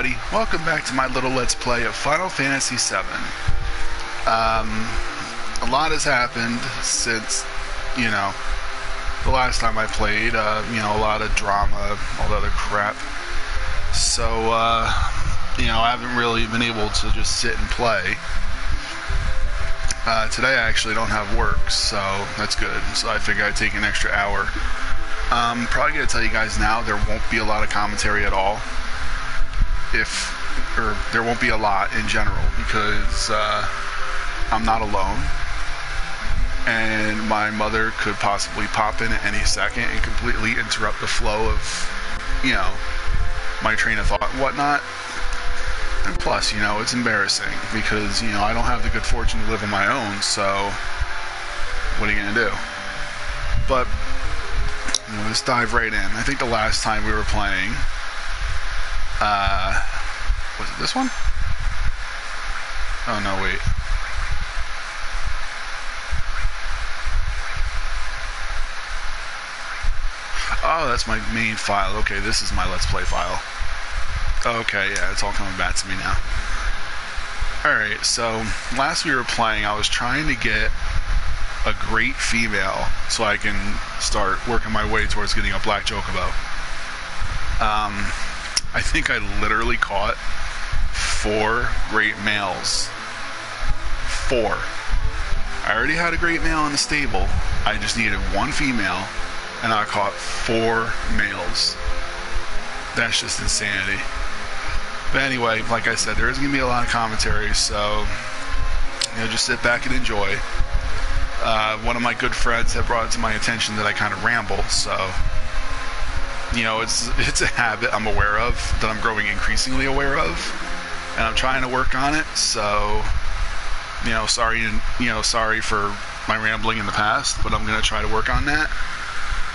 everybody, welcome back to my little Let's Play of Final Fantasy VII. A lot has happened since, the last time I played, a lot of drama, all the other crap. So, I haven't really been able to just sit and play. Today I actually don't have work, so that's good. So I figured I'd take an extra hour. Probably going to tell you guys now, there won't be a lot of commentary at all. There won't be a lot in general, because I'm not alone. And my mother could possibly pop in at any second and completely interrupt the flow of, my train of thought and whatnot. And plus, it's embarrassing, because, I don't have the good fortune to live on my own, so what are you going to do? But, let's dive right in. I think the last time we were playing, was it this one? Oh, no, wait. Oh, that's my main file. Okay, this is my Let's Play file. Okay, yeah, it's all coming back to me now. Alright, so last we were playing, I was trying to get a great female so I can start working my way towards getting a black chocobo. I think I literally caught 4 great males. 4. I already had a great male in the stable. I just needed 1 female, and I caught 4 males. That's just insanity. But anyway, like I said, there is going to be a lot of commentary, so just sit back and enjoy. One of my good friends had brought it to my attention that I kind of ramble, so it's a habit I'm aware of, that I'm growing increasingly aware of, and I'm trying to work on it. So sorry for my rambling in the past, but I'm going to try to work on that.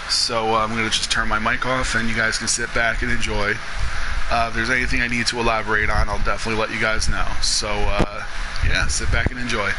So I'm going to just turn my mic off, and you guys can sit back and enjoy. If there's anything I need to elaborate on, I'll definitely let you guys know. So, yeah, sit back and enjoy.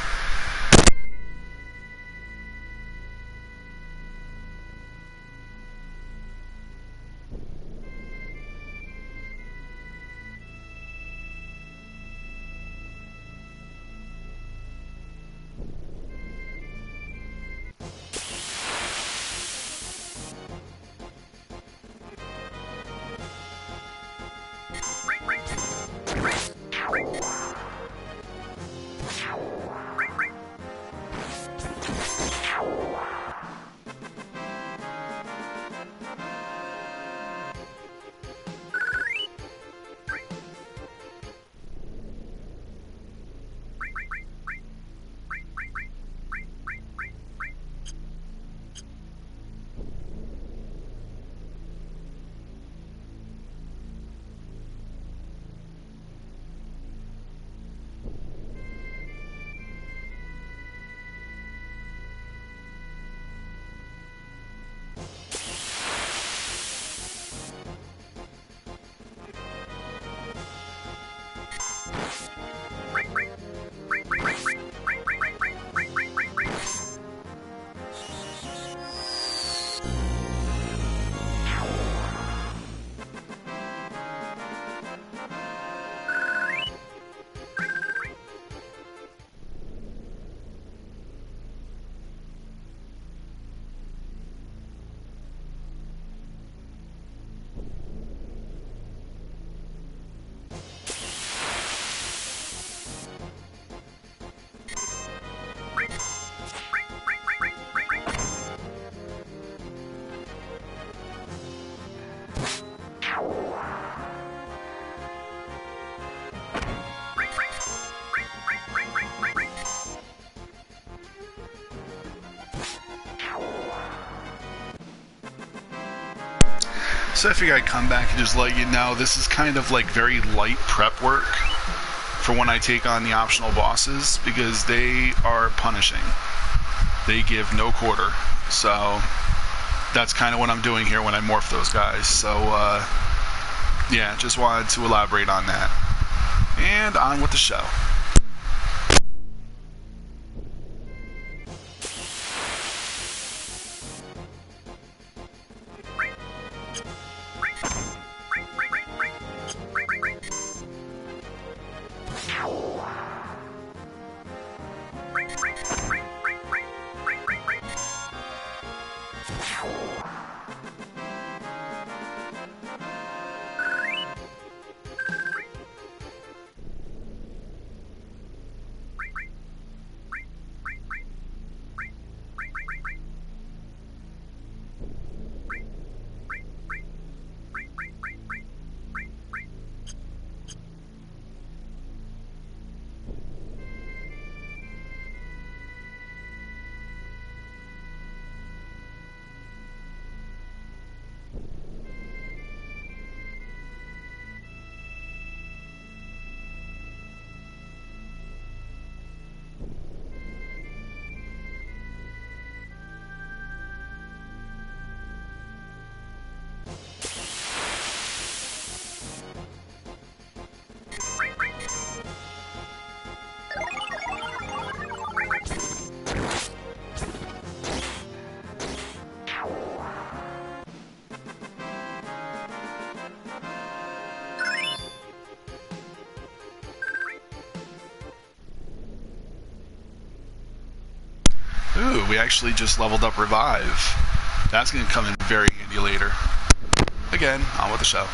So I figured I'd come back and just let you know, this is kind of like very light prep work for when I take on the optional bosses, because they are punishing. They give no quarter. So that's kind of what I'm doing here when I morph those guys. So yeah, just wanted to elaborate on that. And on with the show. we actually just leveled up Revive. That's going to come in very handy later. Again, on with the show.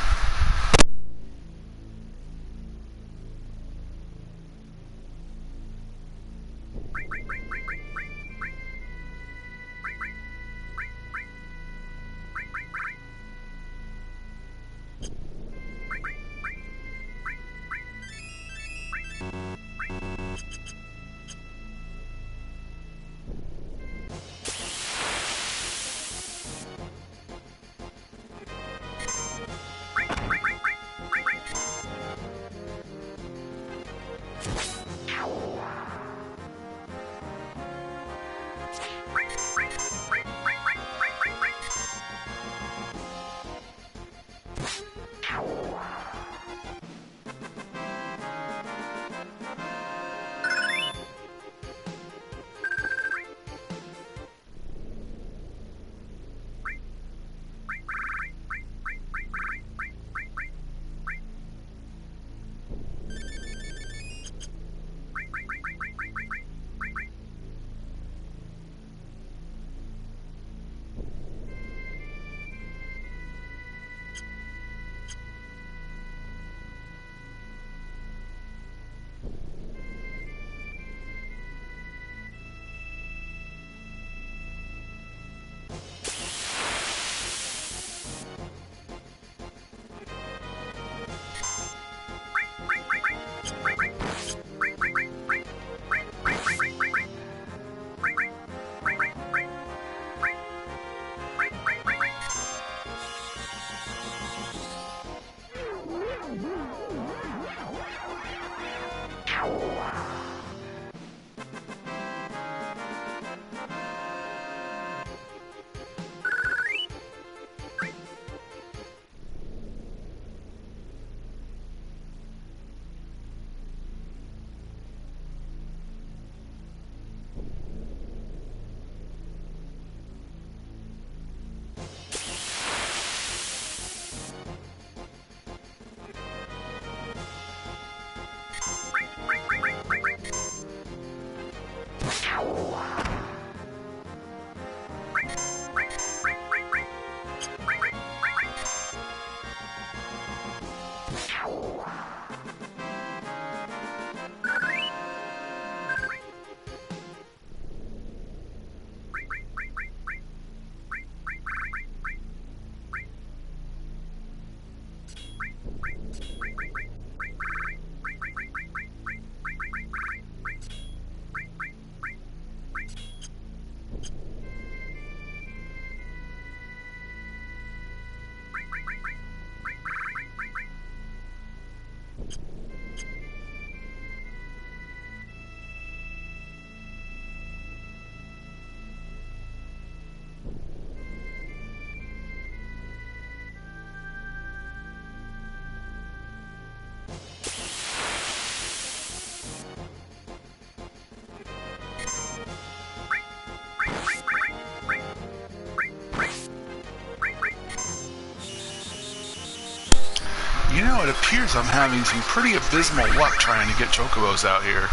You know, it appears I'm having some pretty abysmal luck trying to get chocobos out here.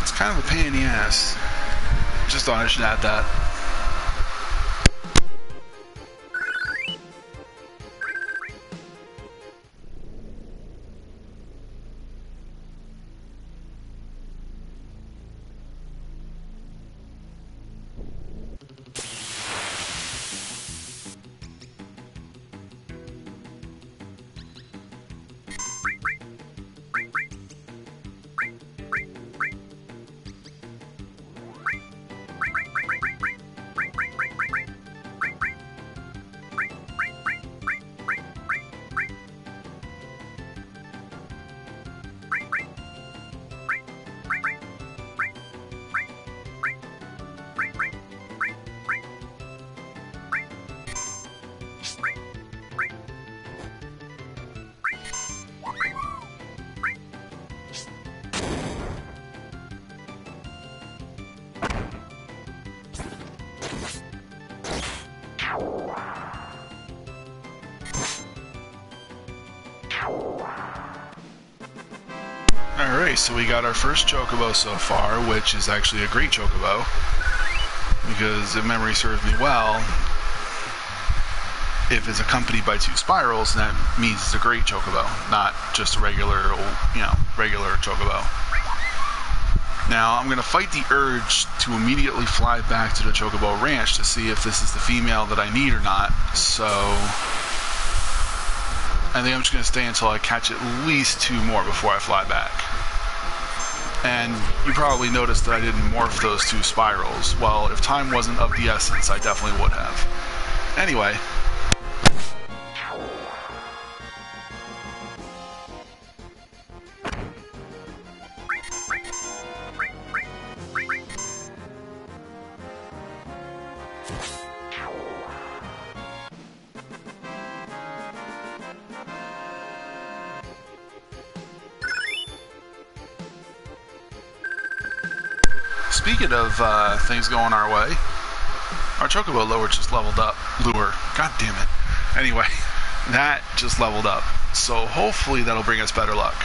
It's kind of a pain in the ass. Just thought I should add that. Alright, so we got our first chocobo so far, which is actually a great chocobo. Because if memory serves me well, if it's accompanied by 2 spirals, that means it's a great chocobo, not just a regular, regular chocobo. Now, I'm going to fight the urge to immediately fly back to the Chocobo Ranch to see if this is the female that I need or not. So, I think I'm just going to stay until I catch at least 2 more before I fly back. And you probably noticed that I didn't morph those 2 spirals. Well, if time wasn't of the essence, I definitely would have. Anyway. Speaking of things going our way, our Chocobo lure just leveled up. God damn it. Anyway, that just leveled up. So hopefully that'll bring us better luck.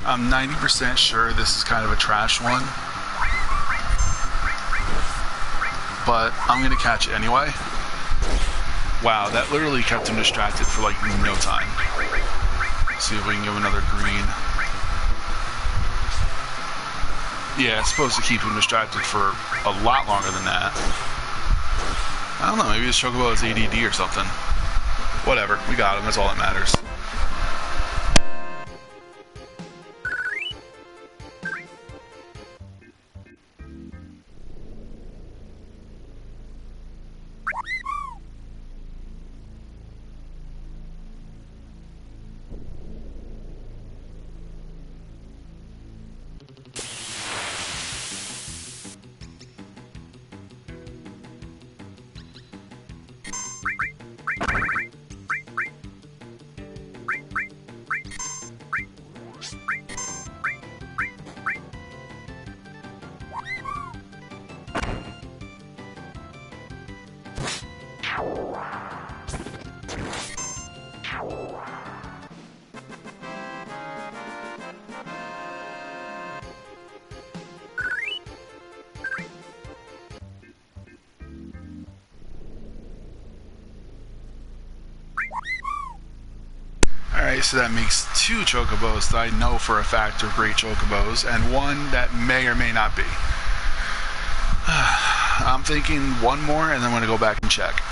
I'm 90% sure this is kind of a trash one, but I'm going to catch it anyway. Wow, that literally kept him distracted for like no time. Let's see if we can give another green. Yeah, it's supposed to keep him distracted for a lot longer than that. I don't know, maybe this Chocobo has ADD or something. Whatever, we got him, that's all that matters. Alright, so that makes 2 Chocobos that I know for a fact are great Chocobos, and 1 that may or may not be. I'm thinking 1 more, and then I'm going to go back and check.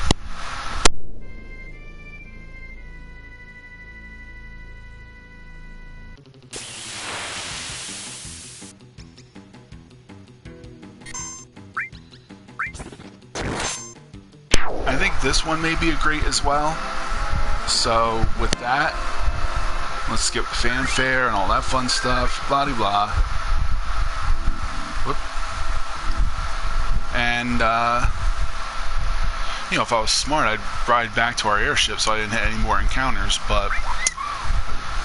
I think this one may be a great as well. So with that, let's skip fanfare and all that fun stuff, blah de blah. Whoop. And you know, if I was smart, I'd ride back to our airship so I didn't hit any more encounters, but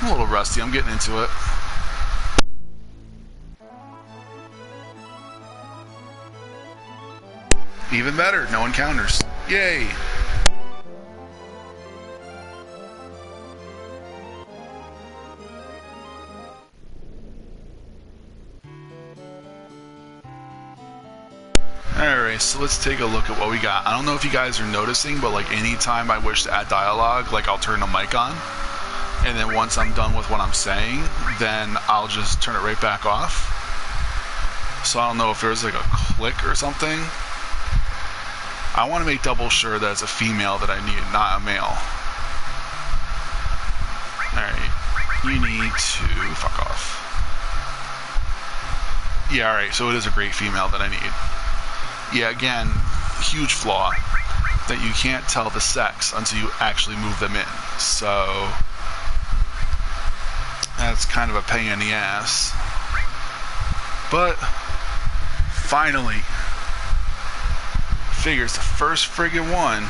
I'm a little rusty, I'm getting into it. Even better, no encounters. Yay! Alright, Alright, so let's take a look at what we got. I don't know if you guys are noticing, but like anytime I wish to add dialogue, like I'll turn the mic on, and then once I'm done with what I'm saying, then I'll just turn it right back off. So I don't know if there's like a click or something. I want to make double sure that it's a female that I need, not a male. Alright, you need to fuck off. Yeah, alright, so it is a great female that I need. Yeah, again, huge flaw, that you can't tell the sex until you actually move them in. So that's kind of a pain in the ass. But finally, figures the first friggin' one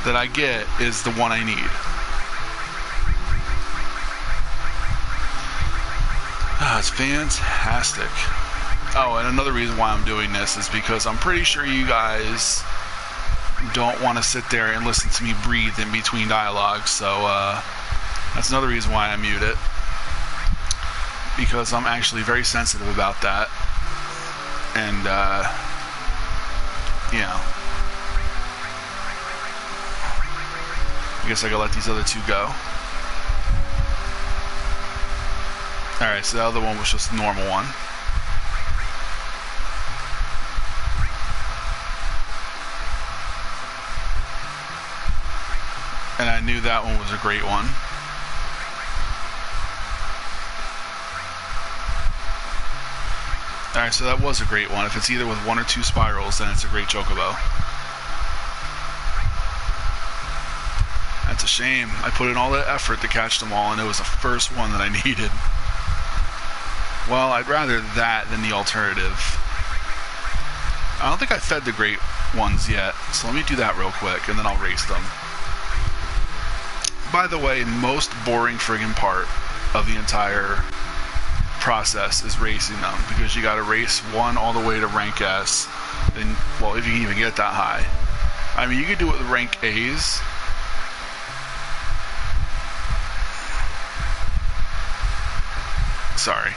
that I get is the one I need. Ah, it's fantastic. Oh, and another reason why I'm doing this is because I'm pretty sure you guys don't want to sit there and listen to me breathe in between dialogue, so that's another reason why I mute it, because I'm actually very sensitive about that. And you know, I guess I gotta let these other two go. Alright, so the other one was just a normal one. And I knew that one was a great one. Alright, so that was a great one. If it's either with one or two spirals, then it's a great chocobo. That's a shame. I put in all that effort to catch them all, and it was the first one that I needed. Well, I'd rather that than the alternative. I don't think I fed the great ones yet, so let me do that real quick, and then I'll race them. By the way, most boring friggin' part of the entire process is racing them, because you gotta race one all the way to rank S, then, well, if you can even get that high. I mean, you could do it with rank A's. Sorry.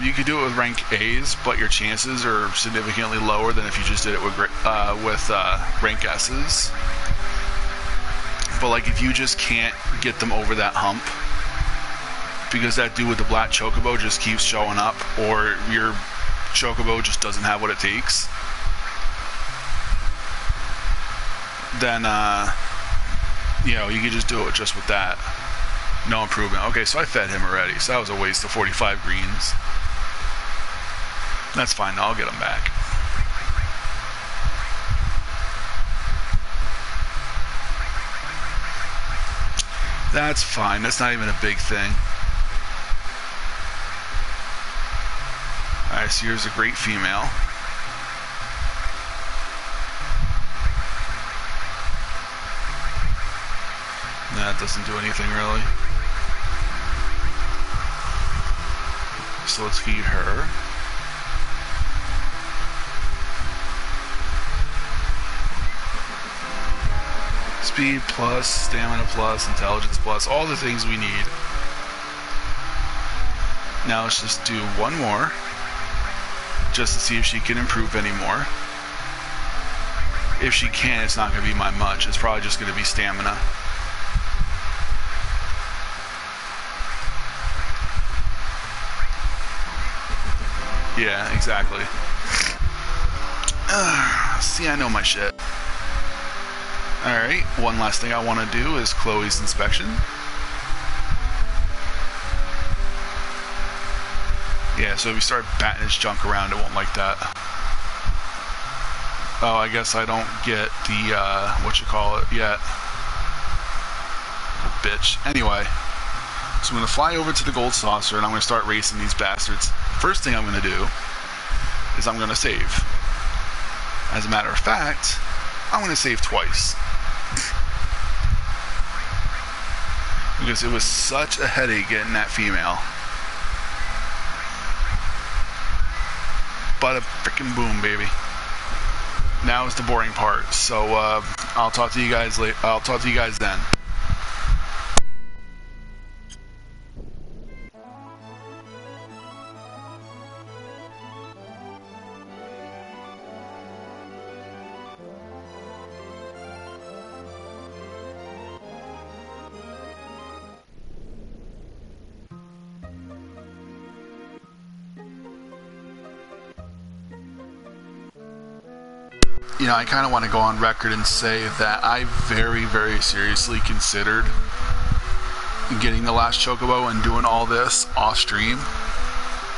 You could do it with rank A's, but your chances are significantly lower than if you just did it with rank S's. But like, if you just can't get them over that hump, because that dude with the black chocobo just keeps showing up, or your chocobo just doesn't have what it takes, then you know, you can just do it just with that. No improvement. Okay, so I fed him already, so that was a waste of 45 greens. That's fine, I'll get him back. That's fine, that's not even a big thing. Alright, so here's a great female. That doesn't do anything really. So let's feed her. Speed plus, stamina plus, intelligence plus, all the things we need. Now let's just do one more, just to see if she can improve anymore. If she can, it's not going to be by much. It's probably just going to be stamina. Yeah, exactly. See, I know my shit. Alright, one last thing I want to do is Chloe's inspection. Yeah, so if you start batting his junk around, it won't like that. Oh, I guess I don't get the, yet. Bitch. Anyway, so I'm going to fly over to the gold saucer, and I'm going to start racing these bastards. First thing I'm going to do is I'm going to save. As a matter of fact, I'm going to save twice. Because it was such a headache getting that female. Bada frickin' boom, baby. Now is the boring part. So I'll talk to you guys later. I'll talk to you guys then. I kind of want to go on record and say that I very, very seriously considered getting the last Chocobo and doing all this off stream.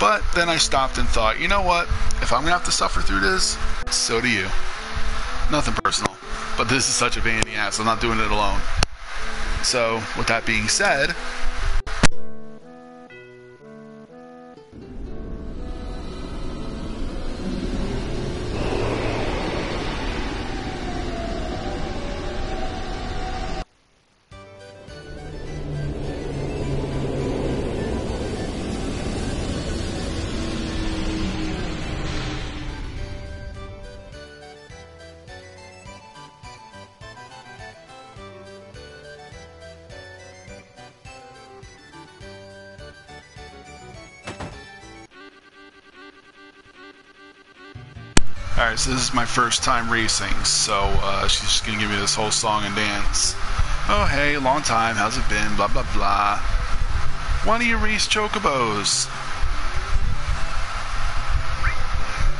But then I stopped and thought, you know what? If I'm going to have to suffer through this, so do you. Nothing personal. But this is such a pain in the ass. I'm not doing it alone. So, with that being said, alright, so this is my first time racing, so she's just going to give me this whole song and dance. Oh hey, long time, how's it been, blah blah blah. Why do you race Chocobos?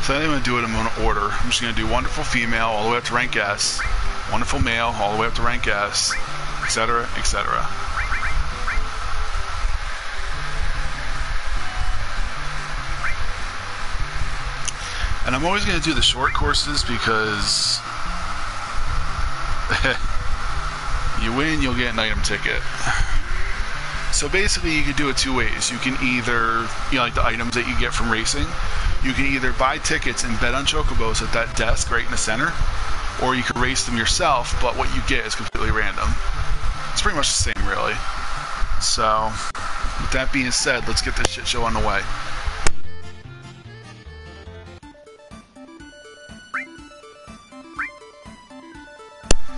So I'm going to do it in order. I'm just going to do Wonderful Female all the way up to rank S, Wonderful Male all the way up to rank S, etc, etc. And I'm always going to do the short courses because you win, you'll get an item ticket. So basically you could do it two ways. You can either, like the items that you get from racing, you can either buy tickets and bet on Chocobos at that desk right in the center, or you can race them yourself, but what you get is completely random. It's pretty much the same, really. So, with that being said, let's get this shit show on the way.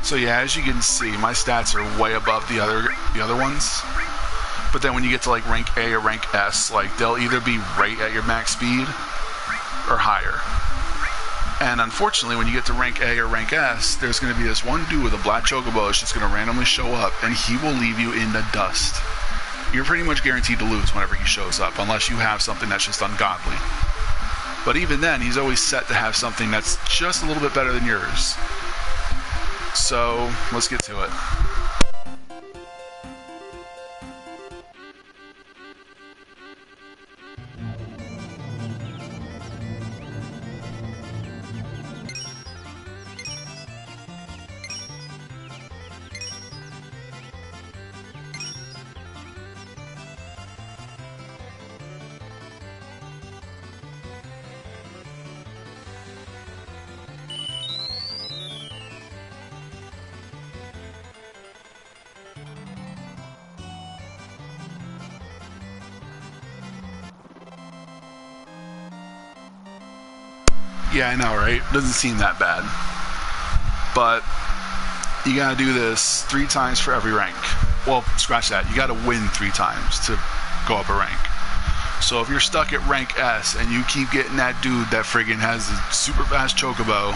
So yeah, as you can see, my stats are way above the other ones. But then when you get to like rank A or rank S, like they'll either be right at your max speed or higher. And unfortunately, when you get to rank A or rank S, there's going to be this one dude with a black Chocobo that's just going to randomly show up, and he will leave you in the dust. You're pretty much guaranteed to lose whenever he shows up, unless you have something that's just ungodly. But even then, he's always set to have something that's just a little bit better than yours. So, let's get to it. Yeah, I know, right? Doesn't seem that bad. But you gotta do this 3 times for every rank. Well, scratch that. You gotta win 3 times to go up a rank. So if you're stuck at rank S and you keep getting that dude that friggin' has a super fast Chocobo,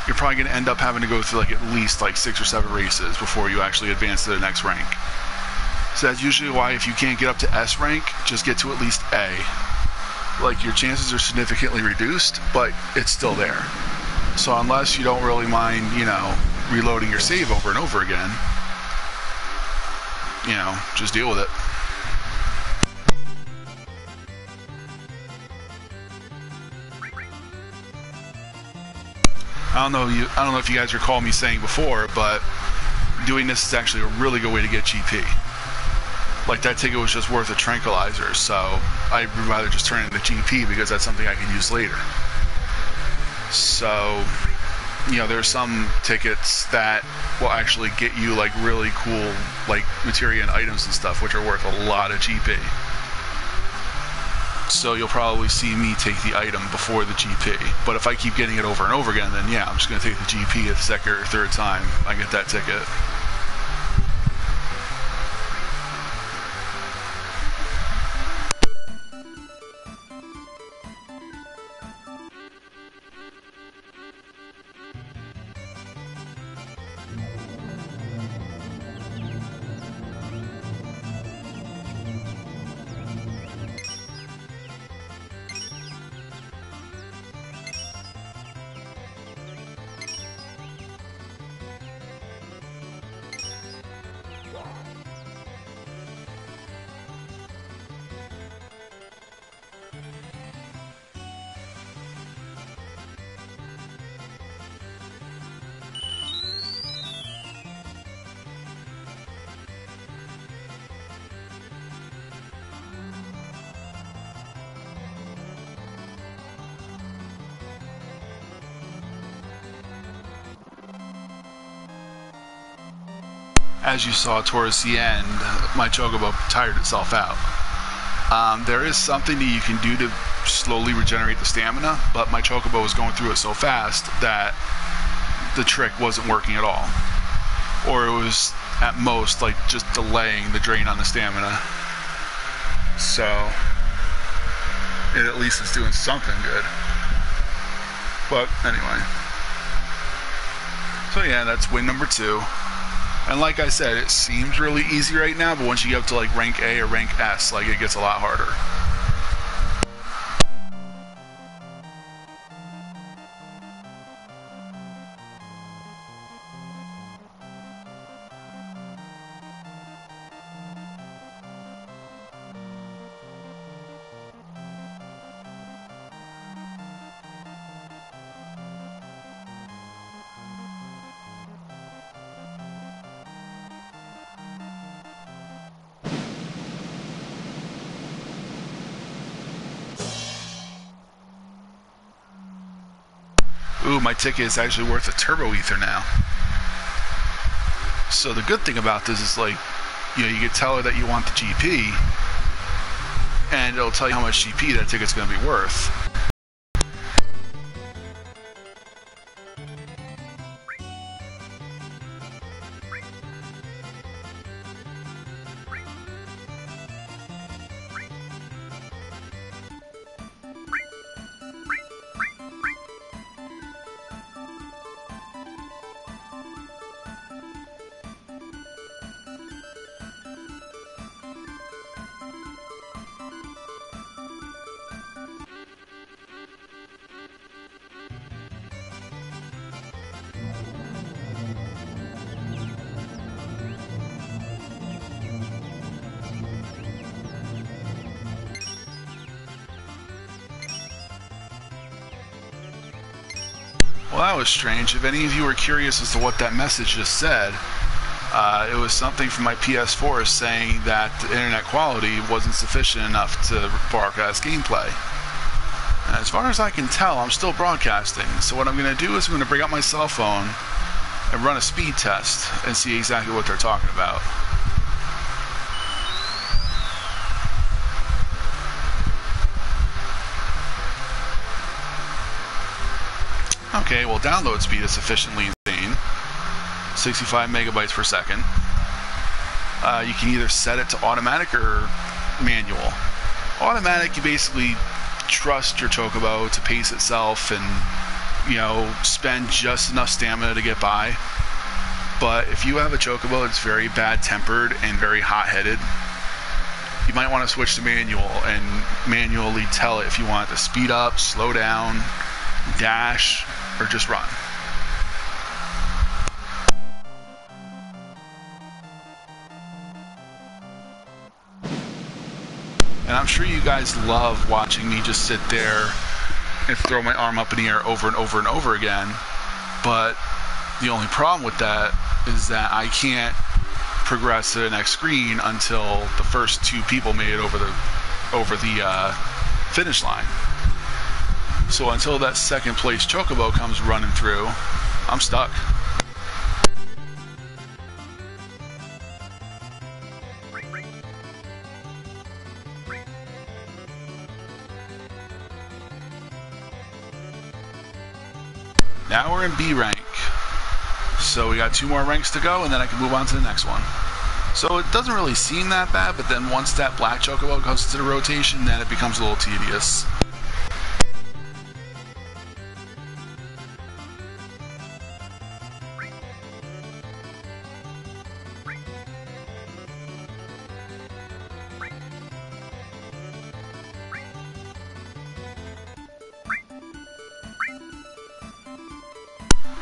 you're probably gonna end up having to go through like at least like 6 or 7 races before you actually advance to the next rank. So that's usually why if you can't get up to S rank, just get to at least A. Like your chances are significantly reduced, but it's still there. So unless you don't really mind, reloading your save over and over again, just deal with it. I don't know if you guys recall me saying before, but doing this is actually a really good way to get GP. Like that ticket was just worth a tranquilizer, so I'd rather just turn it into GP because that's something I can use later. So, there are some tickets that will actually get you like really cool like materia and items and stuff, which are worth a lot of GP. So you'll probably see me take the item before the GP. But if I keep getting it over and over again, then yeah, I'm just going to take the GP the second or third time I get that ticket. as you saw towards the end, my chocobo tired itself out. There is something that you can do to slowly regenerate the stamina, but my chocobo was going through it so fast that the trick wasn't working at all. Or it was at most like just delaying the drain on the stamina. So it at least is doing something good. But anyway. So yeah, that's win number 2. And like I said, it seems really easy right now, but once you get up to like rank A or rank S, like it gets a lot harder. Ooh, my ticket is actually worth a turbo ether now. So the good thing about this is, like, you know, you can tell her that you want the GP, and it'll tell you how much GP that ticket's going to be worth. Well, that was strange. If any of you were curious as to what that message just said, it was something from my PS4 saying that the internet quality wasn't sufficient enough to broadcast gameplay. And as far as I can tell, I'm still broadcasting. So what I'm going to do is I'm going to bring up my cell phone and run a speed test and see exactly what they're talking about. Okay, well, download speed is sufficiently insane, 65 megabytes per second. You can either set it to automatic or manual. Automatic, you basically trust your chocobo to pace itself and, you know, spend just enough stamina to get by. But if you have a chocobo that's very bad-tempered and very hot-headed, you might want to switch to manual and manually tell it if you want it to speed up, slow down, dash, or just run. And I'm sure you guys love watching me just sit there and throw my arm up in the air over and over and over again. But the only problem with that is that I can't progress to the next screen until the first 2 people made it over the finish line. So until that second place chocobo comes running through, I'm stuck. Now we're in B rank. So we got 2 more ranks to go, and then I can move on to the next one. So it doesn't really seem that bad, but then once that black chocobo goes into the rotation, then it becomes a little tedious.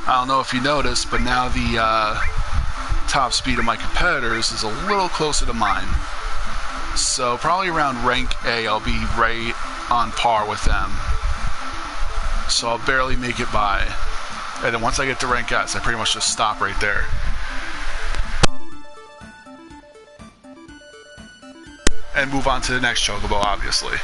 I don't know if you noticed, but now the top speed of my competitors is a little closer to mine. So probably around rank A, I'll be right on par with them. So I'll barely make it by. And then once I get to rank S, I pretty much just stop right there. And move on to the next chocobo, obviously.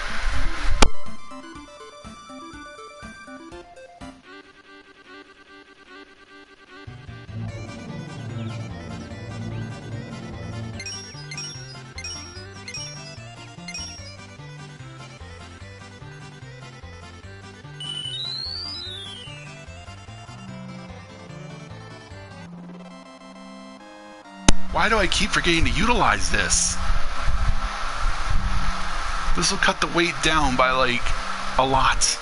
Why do I keep forgetting to utilize this? This will cut the weight down by like a lot.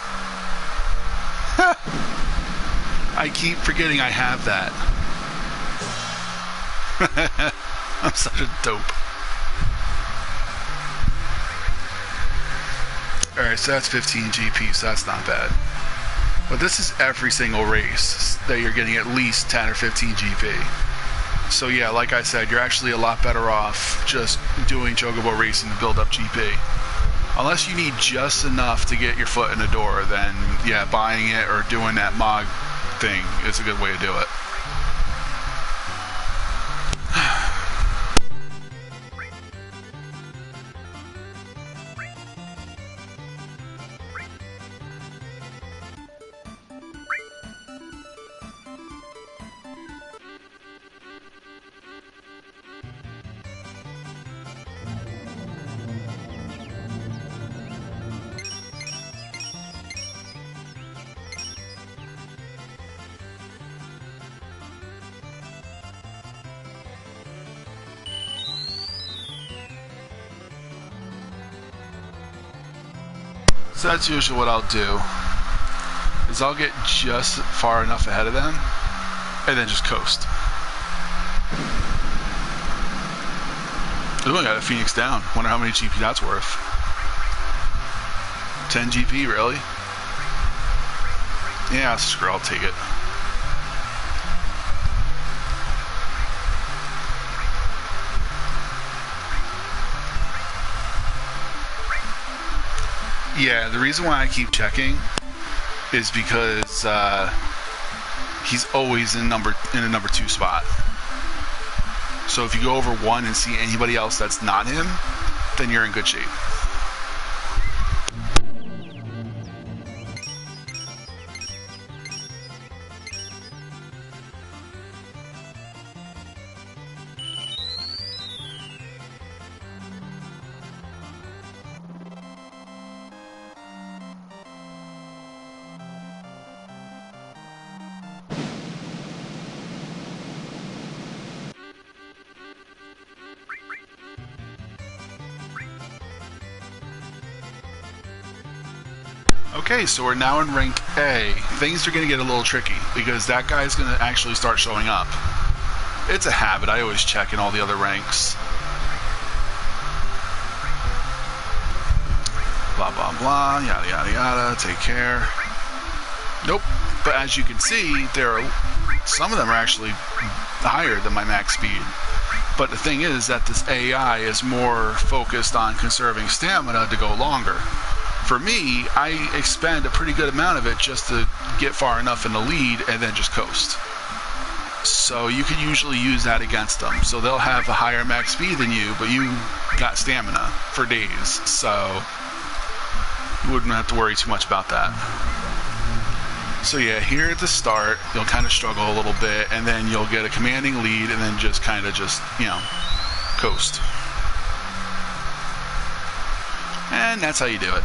I keep forgetting I have that. I'm such a dope. Alright, so that's 15 GP, so that's not bad. But this is every single race that you're getting at least 10 or 15 GP. So yeah, like I said, you're actually a lot better off just doing Chocobo racing to build up GP. Unless you need just enough to get your foot in the door, then yeah, buying it or doing that MOG thing is a good way to do it. So that's usually what I'll do, is I'll get just far enough ahead of them, and then just coast. Ooh, I got a Phoenix down. Wonder how many GP that's worth. 10 GP, really? Yeah, screw, I'll take it. Yeah, the reason why I keep checking is because he's always in a number 2 spot. So if you go over 1 and see anybody else that's not him, then you're in good shape. Okay, so we're now in rank A. Things are going to get a little tricky because that guy's going to actually start showing up. It's a habit. I always check in all the other ranks. Blah, blah, blah, yada, yada, yada, take care. Nope. But as you can see, some of them are actually higher than my max speed. But the thing is that this AI is more focused on conserving stamina to go longer. For me, I expend a pretty good amount of it just to get far enough in the lead and then just coast. So you can usually use that against them. So they'll have a higher max speed than you, but you got stamina for days. So you wouldn't have to worry too much about that. So yeah, here at the start, you'll kind of struggle a little bit, and then you'll get a commanding lead, and then just kind of coast. And that's how you do it.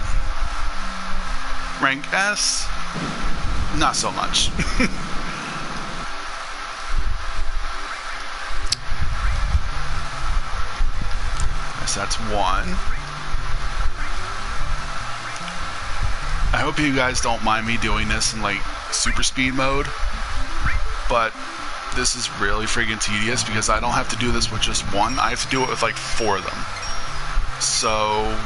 Rank S, not so much. Guess that's 1. I hope you guys don't mind me doing this in like super speed mode, but this is really friggin' tedious because I don't have to do this with just 1. I have to do it with like 4 of them. So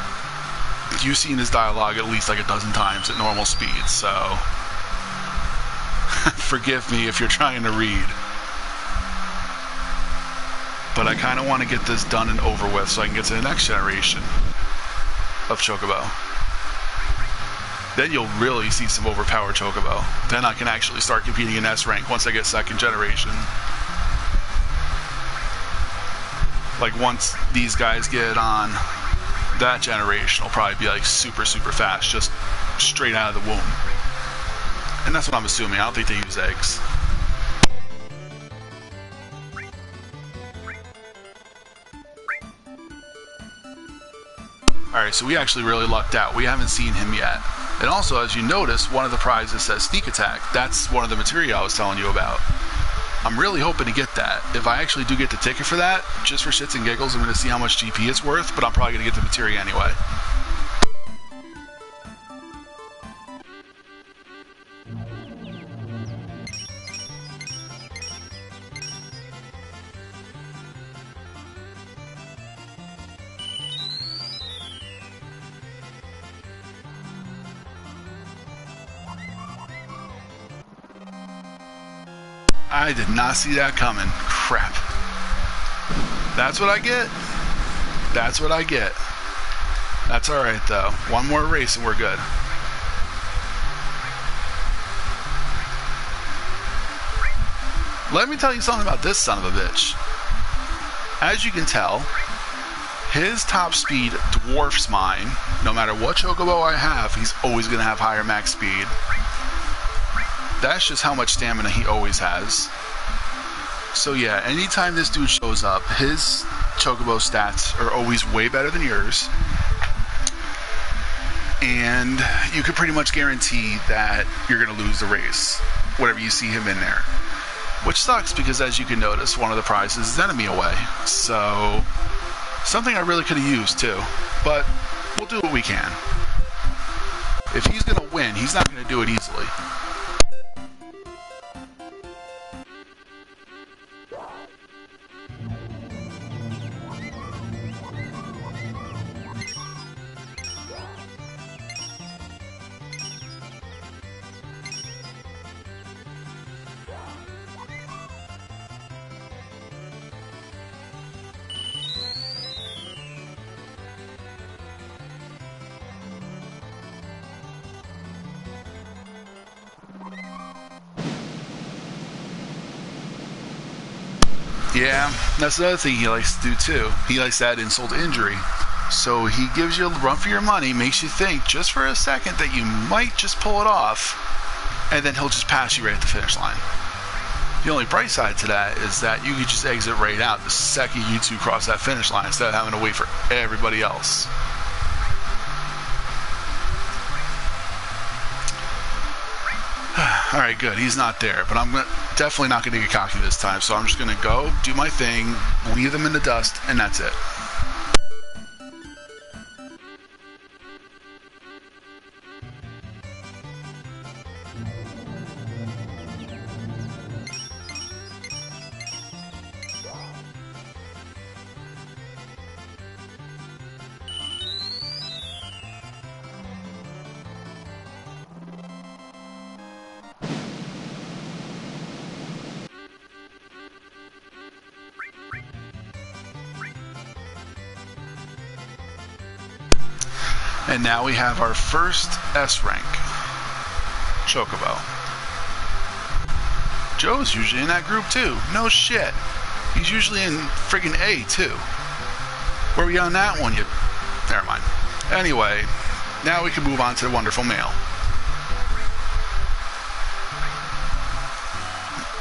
you've seen his dialogue at least like a dozen times at normal speed, so forgive me if you're trying to read. But I kind of want to get this done and over with so I can get to the next generation of Chocobo. Then you'll really see some overpowered Chocobo. Then I can actually start competing in S rank once I get 2nd generation. Like once these guys get on that generation, will probably be like super, super fast, just straight out of the womb. And that's what I'm assuming. I don't think they use eggs. Alright, so we actually really lucked out. We haven't seen him yet. And also, as you notice, one of the prizes says sneak attack. That's one of the material I was telling you about. I'm really hoping to get that. If I actually do get the ticket for that, just for shits and giggles, I'm going to see how much GP it's worth, but I'm probably going to get the materia anyway. I did not see that coming. Crap. That's what I get. That's what I get. That's alright though. One more race and we're good. Let me tell you something about this son of a bitch. As you can tell, his top speed dwarfs mine. No matter what chocobo I have, he's always going to have higher max speed. That's just how much stamina he always has. So yeah, anytime this dude shows up, his chocobo stats are always way better than yours. And you can pretty much guarantee that you're going to lose the race whenever you see him in there. Which sucks because, as you can notice, one of the prizes is enemy away. So, something I really could have used too. But we'll do what we can. If he's going to win, he's not going to do it easily. Yeah, that's another thing he likes to do too. He likes to add insult to injury. So he gives you a run for your money, makes you think just for a second that you might just pull it off, and then he'll just pass you right at the finish line. The only bright side to that is that you could just exit right out the second you two cross that finish line instead of having to wait for everybody else. Alright, good. He's not there, but I'm definitely not going to get cocky this time, so I'm just going to go, do my thing, leave them in the dust, and that's it. And now we have our first S rank chocobo. Joe's usually in that group too. No shit. He's usually in friggin' A too. Where are we on that one? Never mind. Anyway, now we can move on to the wonderful male.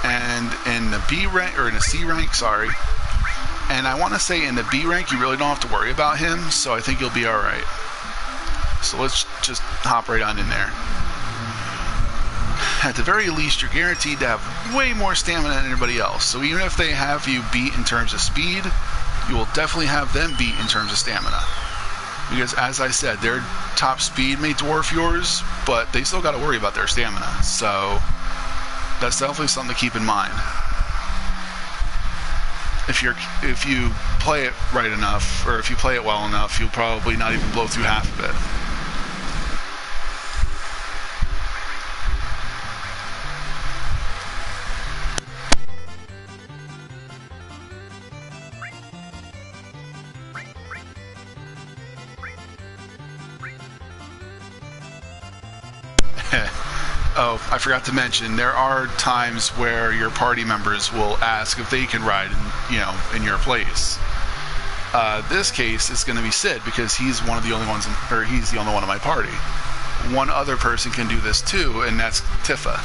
And in the B rank, or in the C rank, sorry. And I want to say in the B rank, you really don't have to worry about him, so I think you'll be alright. So let's just hop right on in there. At the very least, you're guaranteed to have way more stamina than anybody else. So even if they have you beat in terms of speed, you will definitely have them beat in terms of stamina. Because as I said, their top speed may dwarf yours, but they still got to worry about their stamina. So that's definitely something to keep in mind. If you play it right enough, or if you play it well enough, you'll probably not even blow through half of it. Oh, I forgot to mention, there are times where your party members will ask if they can ride in your place. This case, it's going to be Sid, because he's one of the only ones, he's the only one in my party. One other person can do this too, and that's Tifa.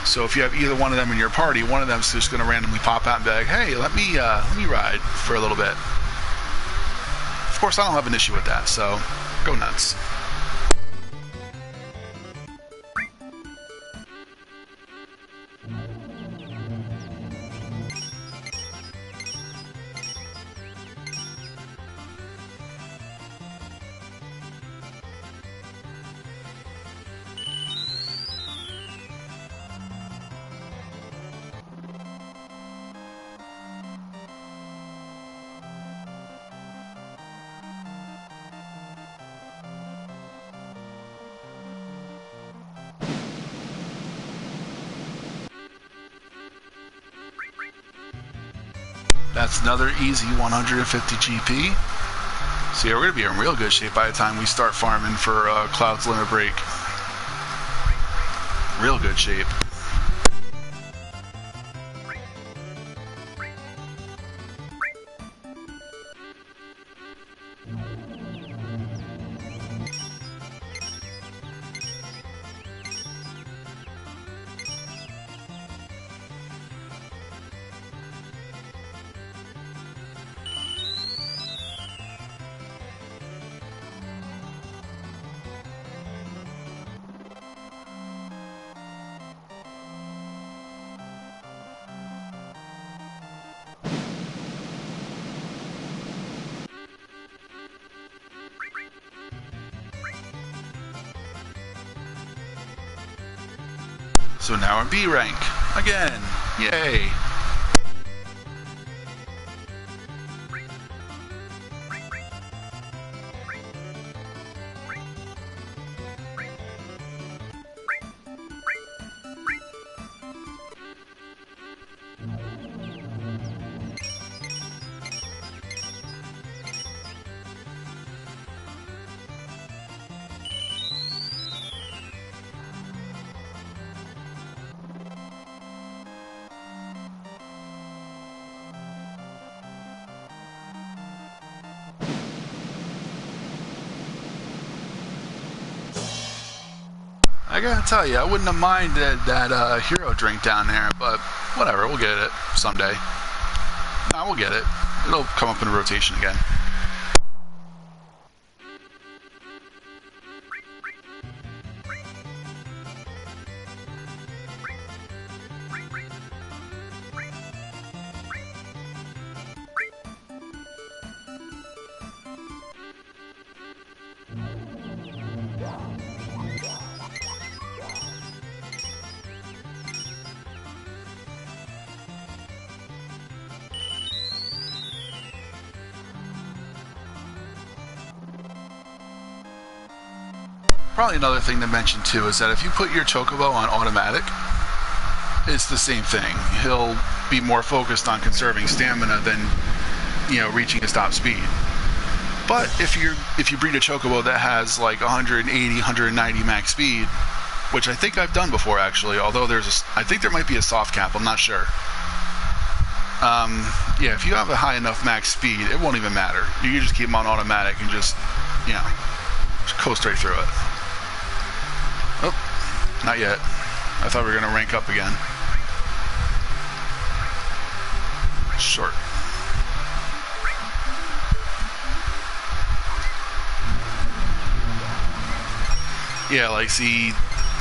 So if you have either one of them in your party, one of them's just going to randomly pop out and be like, hey, let me ride for a little bit. Of course, I don't have an issue with that, so go nuts. That's another easy 150 GP. So yeah, we're going to be in real good shape by the time we start farming for Cloud's Limit Break. Real good shape. So now we're B rank again. Yay! I gotta tell you, I wouldn't have minded that hero drink down there, but whatever, we'll get it someday. Nah, we'll get it. It'll come up in a rotation again. Probably another thing to mention too is that if you put your Chocobo on automatic, it's the same thing. He'll be more focused on conserving stamina than, reaching his top speed. But if you breed a Chocobo that has like 180, 190 max speed, which I think I've done before actually, although I think there might be a soft cap, I'm not sure. Yeah, if you have a high enough max speed, it won't even matter. You can just keep him on automatic and just coast right through it. Oh, not yet. I thought we were going to rank up again. Short. Yeah, like, see, he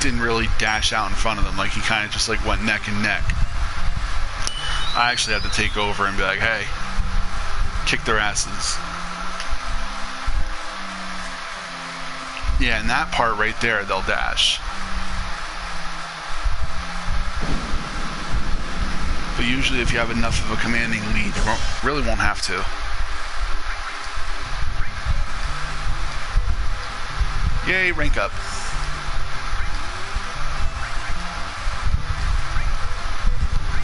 didn't really dash out in front of them. Like, he kind of just, like, went neck and neck. I actually had to take over and be like, hey, kick their asses. Yeah, and that part right there, they'll dash. But usually if you have enough of a commanding lead, you really won't have to. Yay, rank up.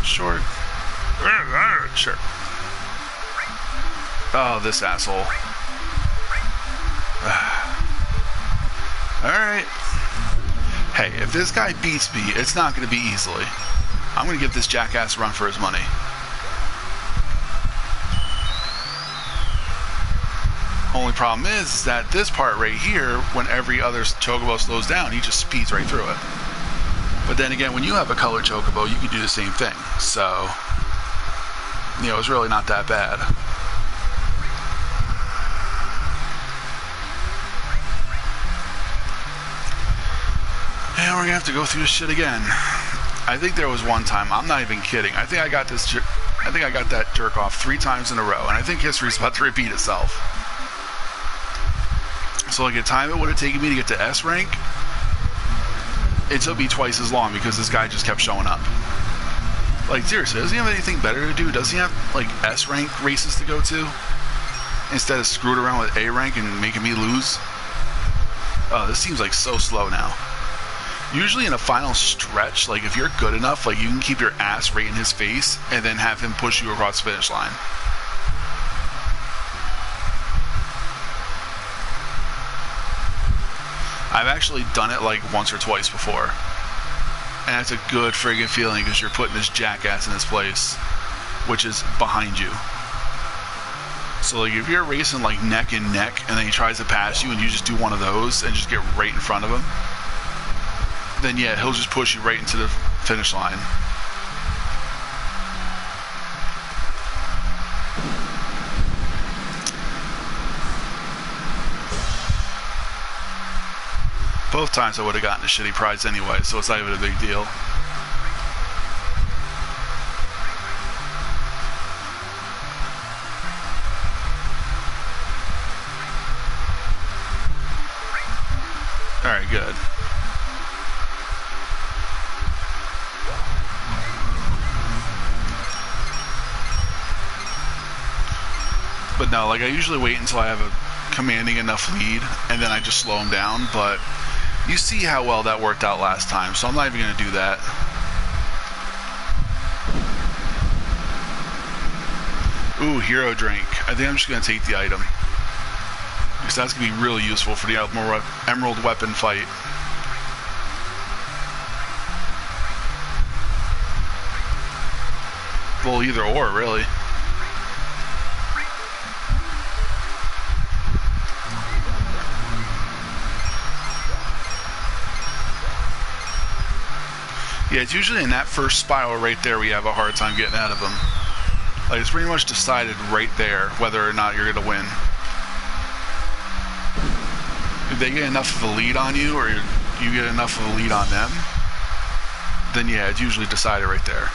Short. Sure. Oh, this asshole. Alright. Hey, if this guy beats me, it's not going to be easily. I'm going to give this jackass a run for his money. Only problem is that this part right here, when every other Chocobo slows down, he just speeds right through it. But then again, when you have a colored Chocobo, you can do the same thing. So, it's really not that bad. And we're gonna have to go through this shit again. I think there was one time, I'm not even kidding, I think I got that jerk off 3 times in a row, and I think history's about to repeat itself. So like the time it would have taken me to get to S rank, it took me twice as long because this guy just kept showing up. Like, seriously, does he have anything better to do? Does he have, like, S rank races to go to? Instead of screwing around with A rank and making me lose? Oh, this seems like so slow now. Usually in a final stretch, like if you're good enough, like you can keep your ass right in his face and then have him push you across the finish line. I've actually done it like once or twice before. And it's a good friggin' feeling because you're putting this jackass in his place, which is behind you. So like if you're racing like neck and neck and then he tries to pass you and you just do one of those and just get right in front of him, then yeah, he'll just push you right into the finish line. Both times I would have gotten a shitty prize anyway, so it's not even a big deal. Alright, good. But no, like I usually wait until I have a commanding enough lead and then I just slow him down, but you see how well that worked out last time, so I'm not even going to do that. Ooh, hero drink. I think I'm just going to take the item, because that's going to be really useful for the emerald weapon fight. Well, either or, really. Yeah, it's usually in that first spiral right there we have a hard time getting out of them. Like, it's pretty much decided right there whether or not you're going to win. If they get enough of a lead on you, or you get enough of a lead on them, then yeah, it's usually decided right there.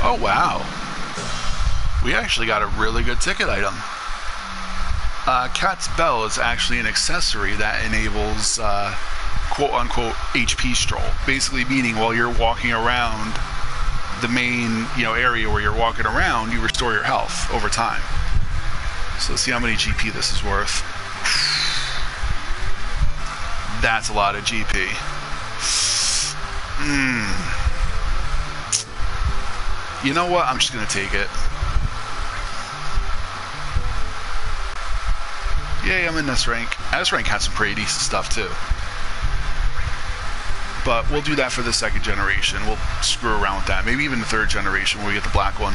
Oh wow, we actually got a really good ticket item. Cat's Bell is actually an accessory that enables quote-unquote HP stroll, basically meaning while you're walking around the main area where you're walking around, you restore your health over time. So let's see how many GP this is worth. That's a lot of GP. You know what? I'm just going to take it. Yay, I'm in this rank. This rank has some pretty decent stuff too. But we'll do that for the second generation. We'll screw around with that. Maybe even the third generation where we get the black one.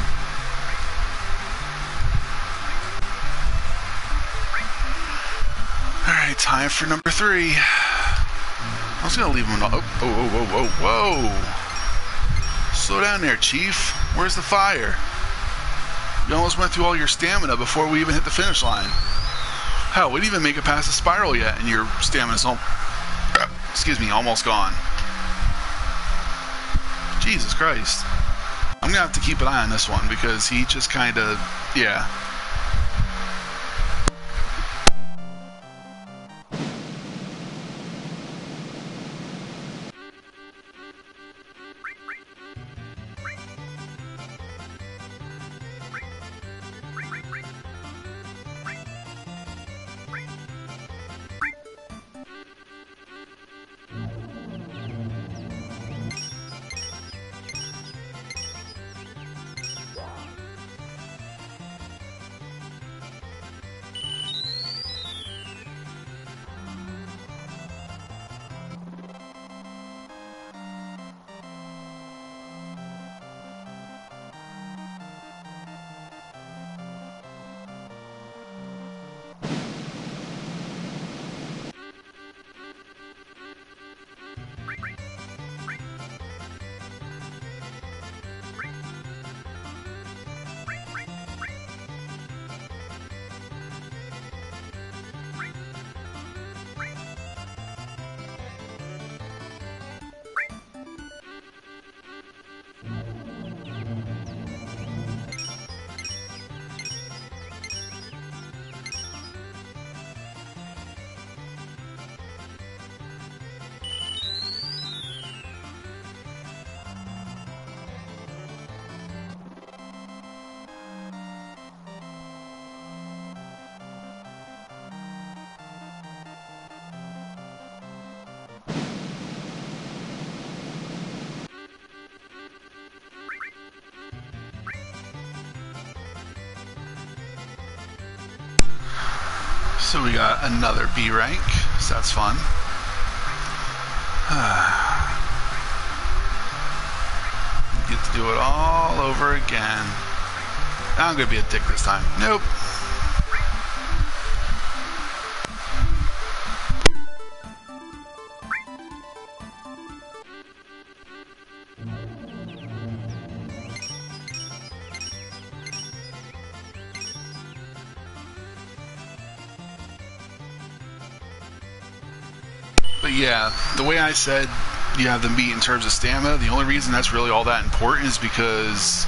Alright, time for number 3. I was going to leave him... Whoa. Slow down there, Chief. Where's the fire? You almost went through all your stamina before we even hit the finish line. Hell, we didn't even make it past the spiral yet, and your stamina's almost gone. Jesus Christ. I'm gonna have to keep an eye on this one, because he just kinda... yeah. So we got another B rank, so that's fun. Get to do it all over again. I'm gonna be a dick this time. Nope. But yeah, the way I said you have them beat in terms of stamina, the only reason that's really all that important is because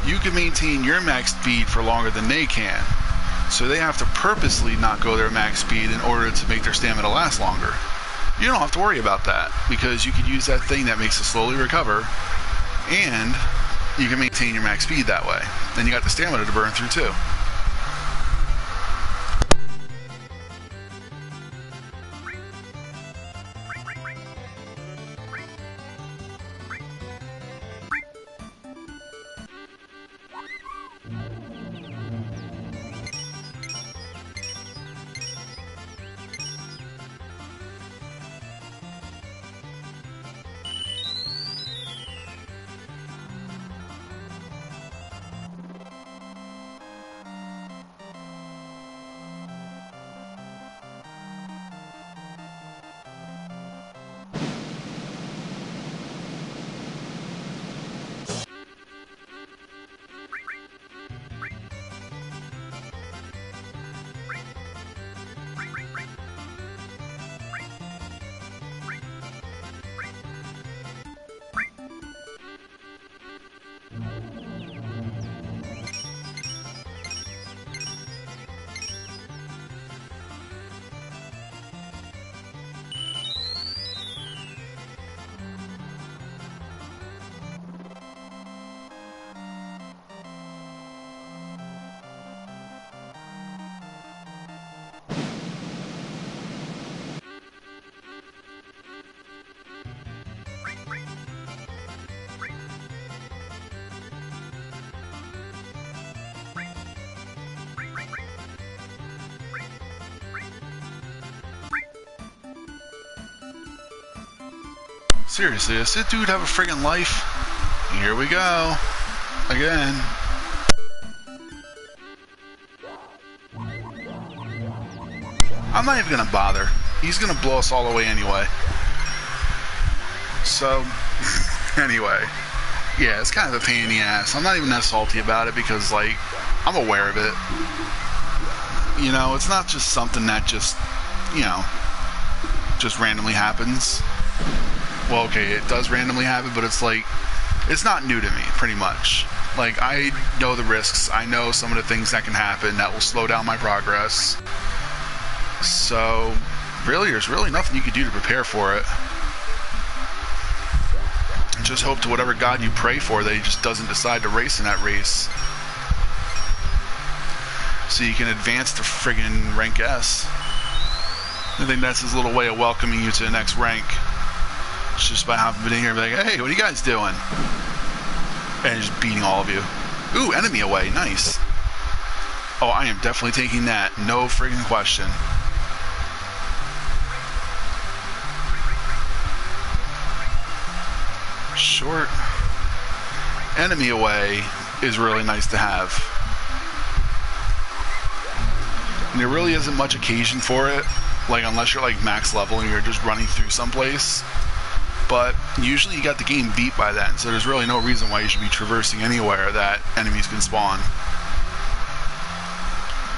you can maintain your max speed for longer than they can. So they have to purposely not go their max speed in order to make their stamina last longer. You don't have to worry about that because you can use that thing that makes it slowly recover, and you can maintain your max speed that way. Then you got the stamina to burn through too. Seriously, does this dude have a friggin' life? Here we go. Again. I'm not even gonna bother. He's gonna blow us all away anyway. So, anyway. Yeah, it's kind of a pain in the ass. I'm not even that salty about it because, like, I'm aware of it. You know, it's not just something that just, you know, just randomly happens. Well, okay, it does randomly happen, but it's like, it's not new to me, pretty much. Like, I know the risks. I know some of the things that can happen that will slow down my progress. So, really, there's really nothing you can do to prepare for it. Just hope to whatever God you pray for that he just doesn't decide to race in that race. So you can advance to friggin' rank S. I think that's his little way of welcoming you to the next rank. It's just by hopping in here and be like, hey, what are you guys doing? And just beating all of you. Ooh, enemy away. Nice. Oh, I am definitely taking that. No friggin' question. Short. Enemy away is really nice to have. And there really isn't much occasion for it. Like, unless you're like max level and you're just running through someplace. But usually you got the game beat by then, so there's really no reason why you should be traversing anywhere that enemies can spawn.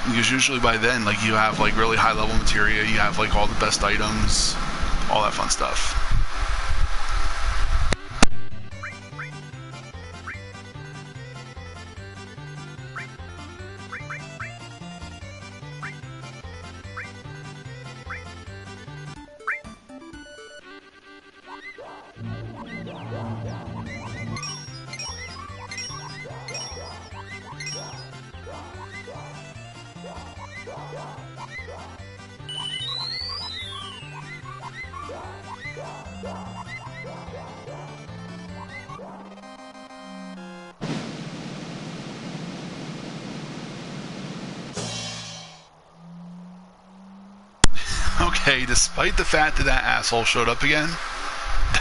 Because usually by then, like, you have like really high level materia, you have like all the best items, all that fun stuff. Hey, despite the fact that that asshole showed up again,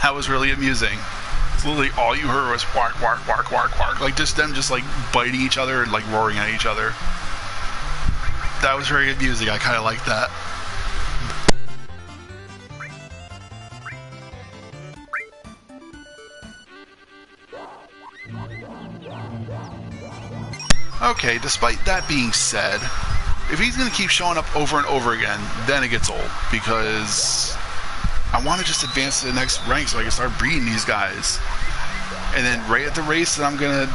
that was really amusing. It's literally all you heard was bark, bark, bark, bark, bark. Like just them just like biting each other and like roaring at each other. That was very amusing. I kind of liked that. Okay, despite that being said, if he's going to keep showing up over and over again, then it gets old, because I want to just advance to the next rank so I can start breeding these guys. And then right at the race that I'm going to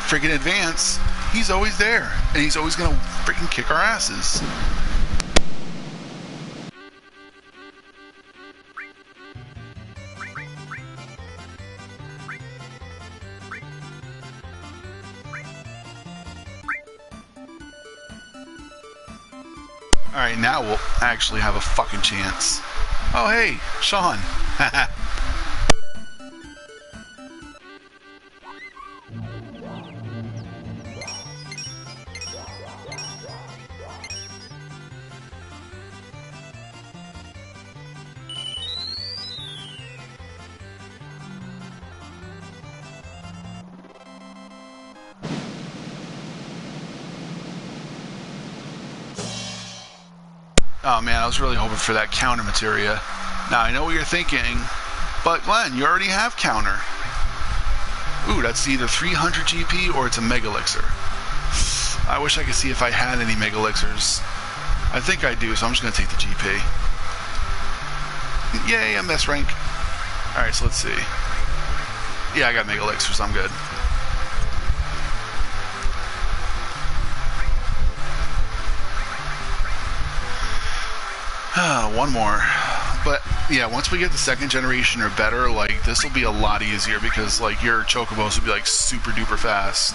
freaking advance, he's always there, and he's always going to freaking kick our asses. Alright, now we'll actually have a fucking chance. Oh, hey, Sean. Oh man, I was really hoping for that counter materia. Now I know what you're thinking, but Glenn, you already have counter. Ooh, that's either 300 GP or it's a Mega Elixir. I wish I could see if I had any Mega Elixirs. I think I do, so I'm just going to take the GP. Yay, I'm S rank. Alright, so let's see. Yeah, I got Mega Elixirs, I'm good. One more. But yeah, once we get the second generation or better, like this will be a lot easier because like your chocobos will be like super duper fast.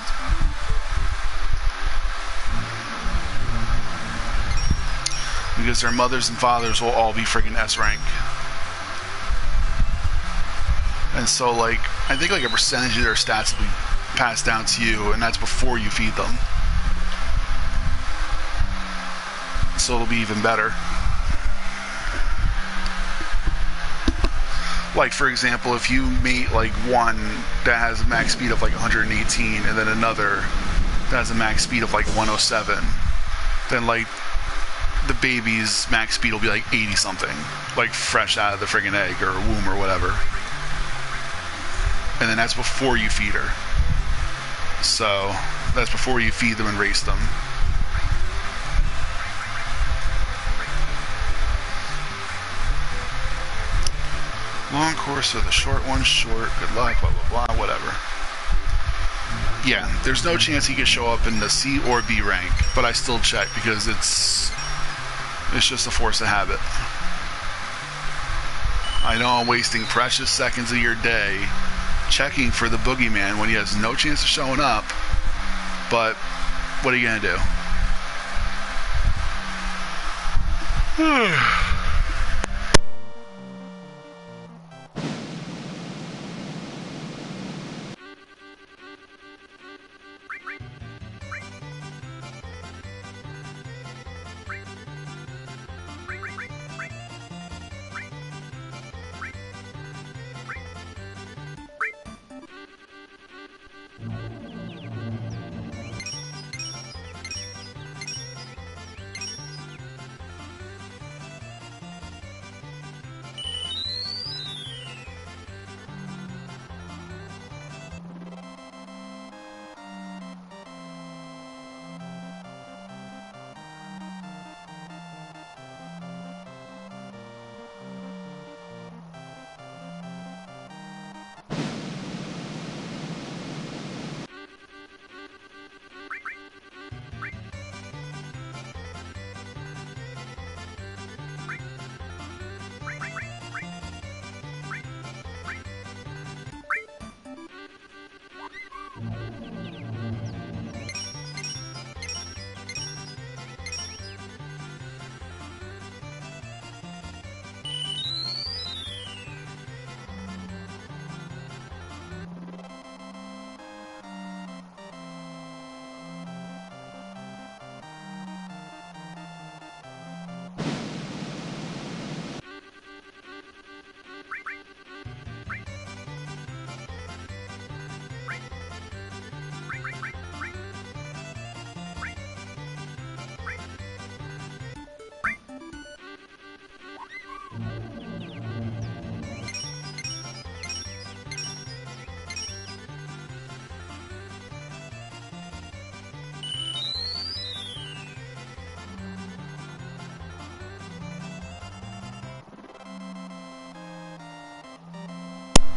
Because their mothers and fathers will all be freaking S rank. And so like I think like a percentage of their stats will be passed down to you, and that's before you feed them. So it'll be even better. Like, for example, if you mate, like, one that has a max speed of, like, 118, and then another that has a max speed of, like, 107, then, like, the baby's max speed will be, like, 80-something. Like, fresh out of the friggin' egg or womb or whatever. And then that's before you feed her. So, that's before you feed them and race them. Long course or the short one short, good luck, blah blah blah, whatever. Yeah, there's no chance he could show up in the C or B rank, but I still check because it's just a force of habit. I know I'm wasting precious seconds of your day checking for the boogeyman when he has no chance of showing up, but what are you gonna do?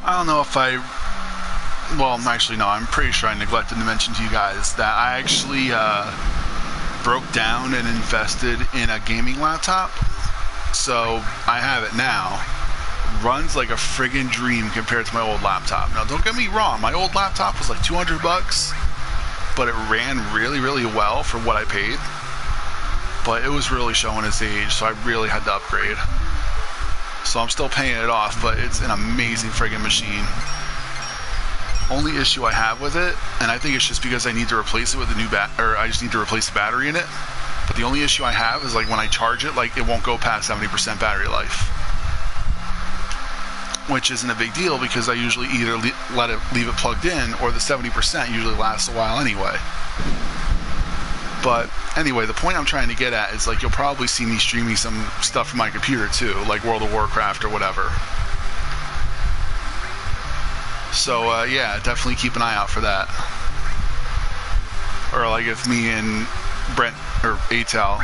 I don't know if well, actually, no, I'm pretty sure I neglected to mention to you guys that I actually broke down and invested in a gaming laptop. So I have it now. Runs like a friggin' dream compared to my old laptop. Now, don't get me wrong, my old laptop was like $200, but it ran really, really well for what I paid. But it was really showing its age, so I really had to upgrade. So I'm still paying it off, but it's an amazing friggin' machine. Only issue I have with it, and I think it's just because I need to replace it with a new I just need to replace the battery in it. But the only issue I have is like when I charge it, like it won't go past 70% battery life. Which isn't a big deal because I usually either leave it plugged in, or the 70% usually lasts a while anyway. But anyway, the point I'm trying to get at is like you'll probably see me streaming some stuff from my computer too, like World of Warcraft or whatever. So yeah, definitely keep an eye out for that. Or like if me and Brent or Atal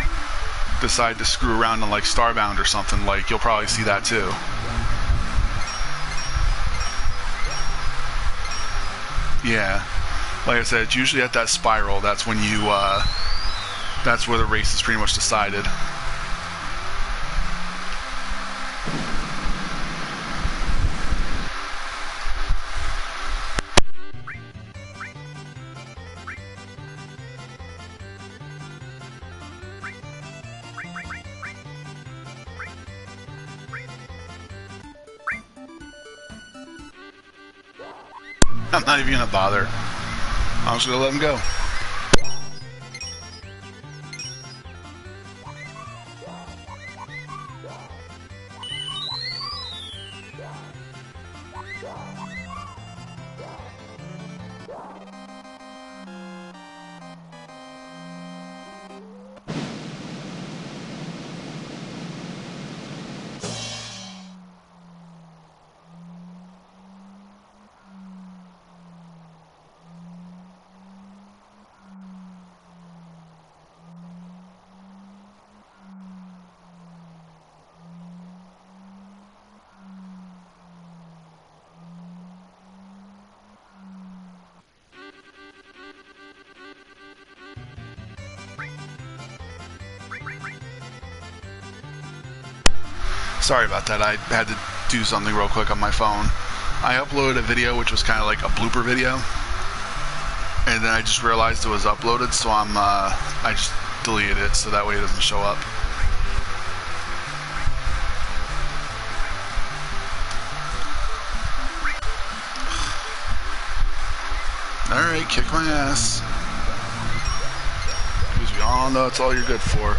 decide to screw around on like Starbound or something, like you'll probably see that too. Yeah, like I said, it's usually at that spiral. That's when you, that's where the race is pretty much decided. I'm not even gonna bother. I'm just gonna let him go. Sorry about that, I had to do something real quick on my phone. I uploaded a video which was kind of like a blooper video, and then I just realized it was uploaded, so I just deleted it so that way it doesn't show up. Alright, kick my ass. Because we all know it's all you're good for.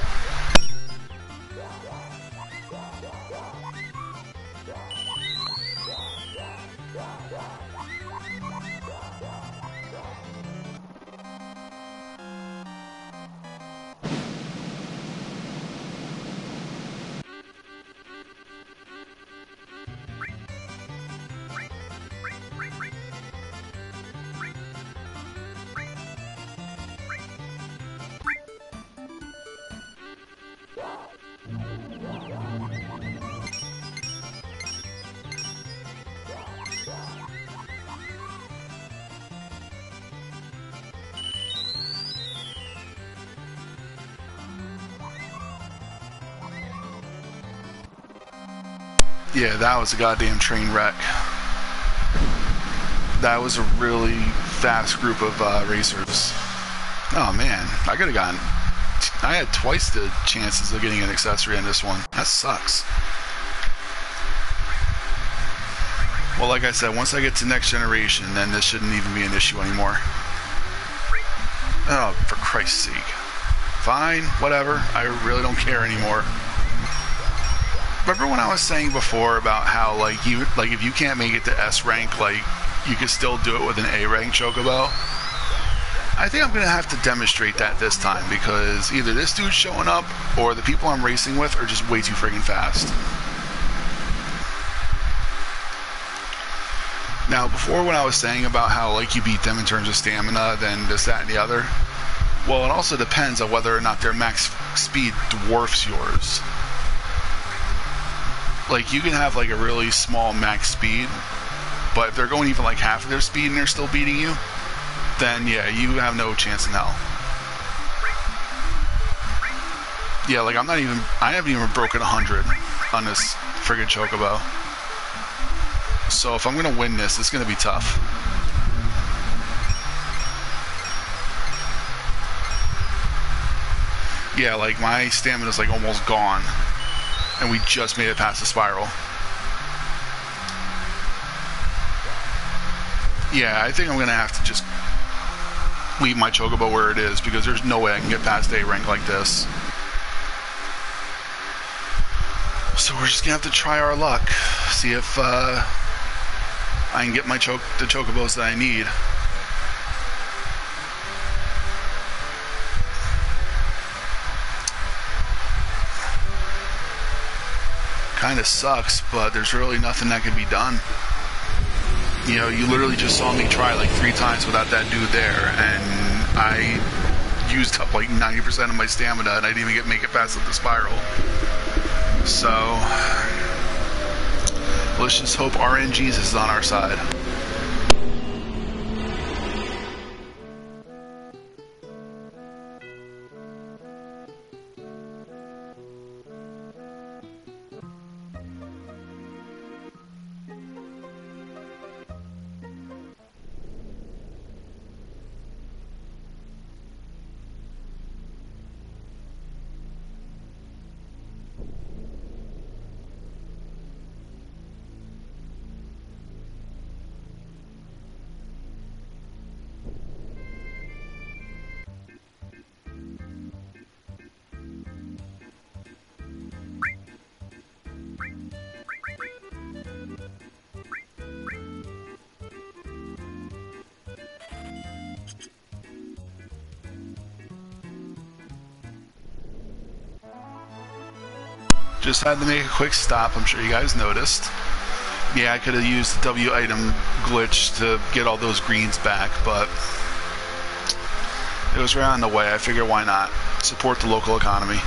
Yeah, that was a goddamn train wreck. That was a really fast group of racers. Oh man, I could have gotten... I had twice the chances of getting an accessory on this one. That sucks. Well, like I said, once I get to next generation, then this shouldn't even be an issue anymore. Oh, for Christ's sake. Fine, whatever. I really don't care anymore. Remember when I was saying before about how if you can't make it to S rank, like you can still do it with an A rank Chocobo? I think I'm gonna have to demonstrate that this time, because either this dude's showing up or the people I'm racing with are just way too friggin' fast. Now, before when I was saying about how like you beat them in terms of stamina, then this, that, and the other, well, it also depends on whether or not their max speed dwarfs yours. Like, you can have like a really small max speed, But if they're going even like half of their speed and they're still beating you, then yeah, you have no chance in hell. Yeah, like I haven't even broken 100 on this friggin' Chocobo. So if I'm gonna win this, it's gonna be tough. Yeah, like my stamina's like almost gone, and we just made it past the spiral. Yeah, I think I'm gonna have to just leave my Chocobo where it is, because there's no way I can get past A rank like this. So we're just gonna have to try our luck, see if I can get the Chocobos that I need. Kind of sucks, but there's really nothing that can be done. You know, you literally just saw me try like 3 times without that dude there, and I used up like 90% of my stamina, and I didn't even make it past the spiral. So let's just hope RNGesus is on our side. Just had to make a quick stop, I'm sure you guys noticed. Yeah, I could have used the W item glitch to get all those greens back, but it was right on the way. I figured why not? Support the local economy.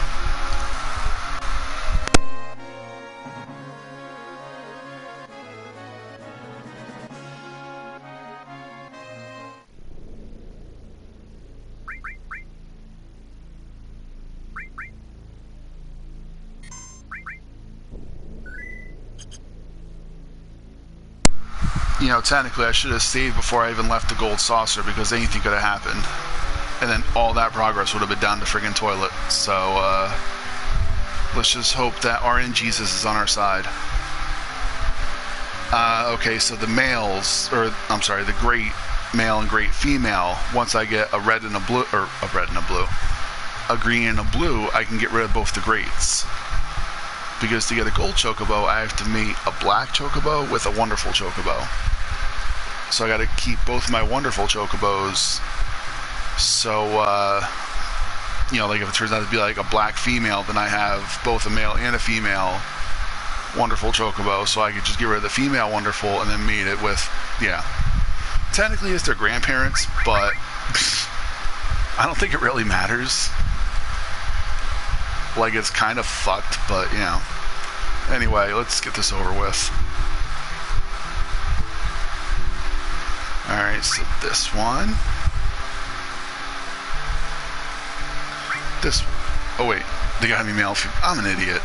You know, technically I should have saved before I even left the gold saucer, because anything could have happened. And then all that progress would have been down the friggin' toilet. So, let's just hope that RNGesus is on our side. Okay, so the males, or I'm sorry, the great male and great female, once I get a red and a blue, or a red and a blue, a green and a blue, I can get rid of both the greats. Because to get a gold Chocobo, I have to meet a black Chocobo with a wonderful Chocobo. So I gotta keep both my wonderful Chocobos. So, you know, like if it turns out to be like a black female, then I have both a male and a female wonderful Chocobo, so I could just get rid of the female wonderful and then meet it with, yeah. Technically it's their grandparents, but I don't think it really matters. Like, it's kind of fucked, but, you know. Anyway, let's get this over with. Alright, so this one. This. Oh, wait. They gotta be male. I'm an idiot.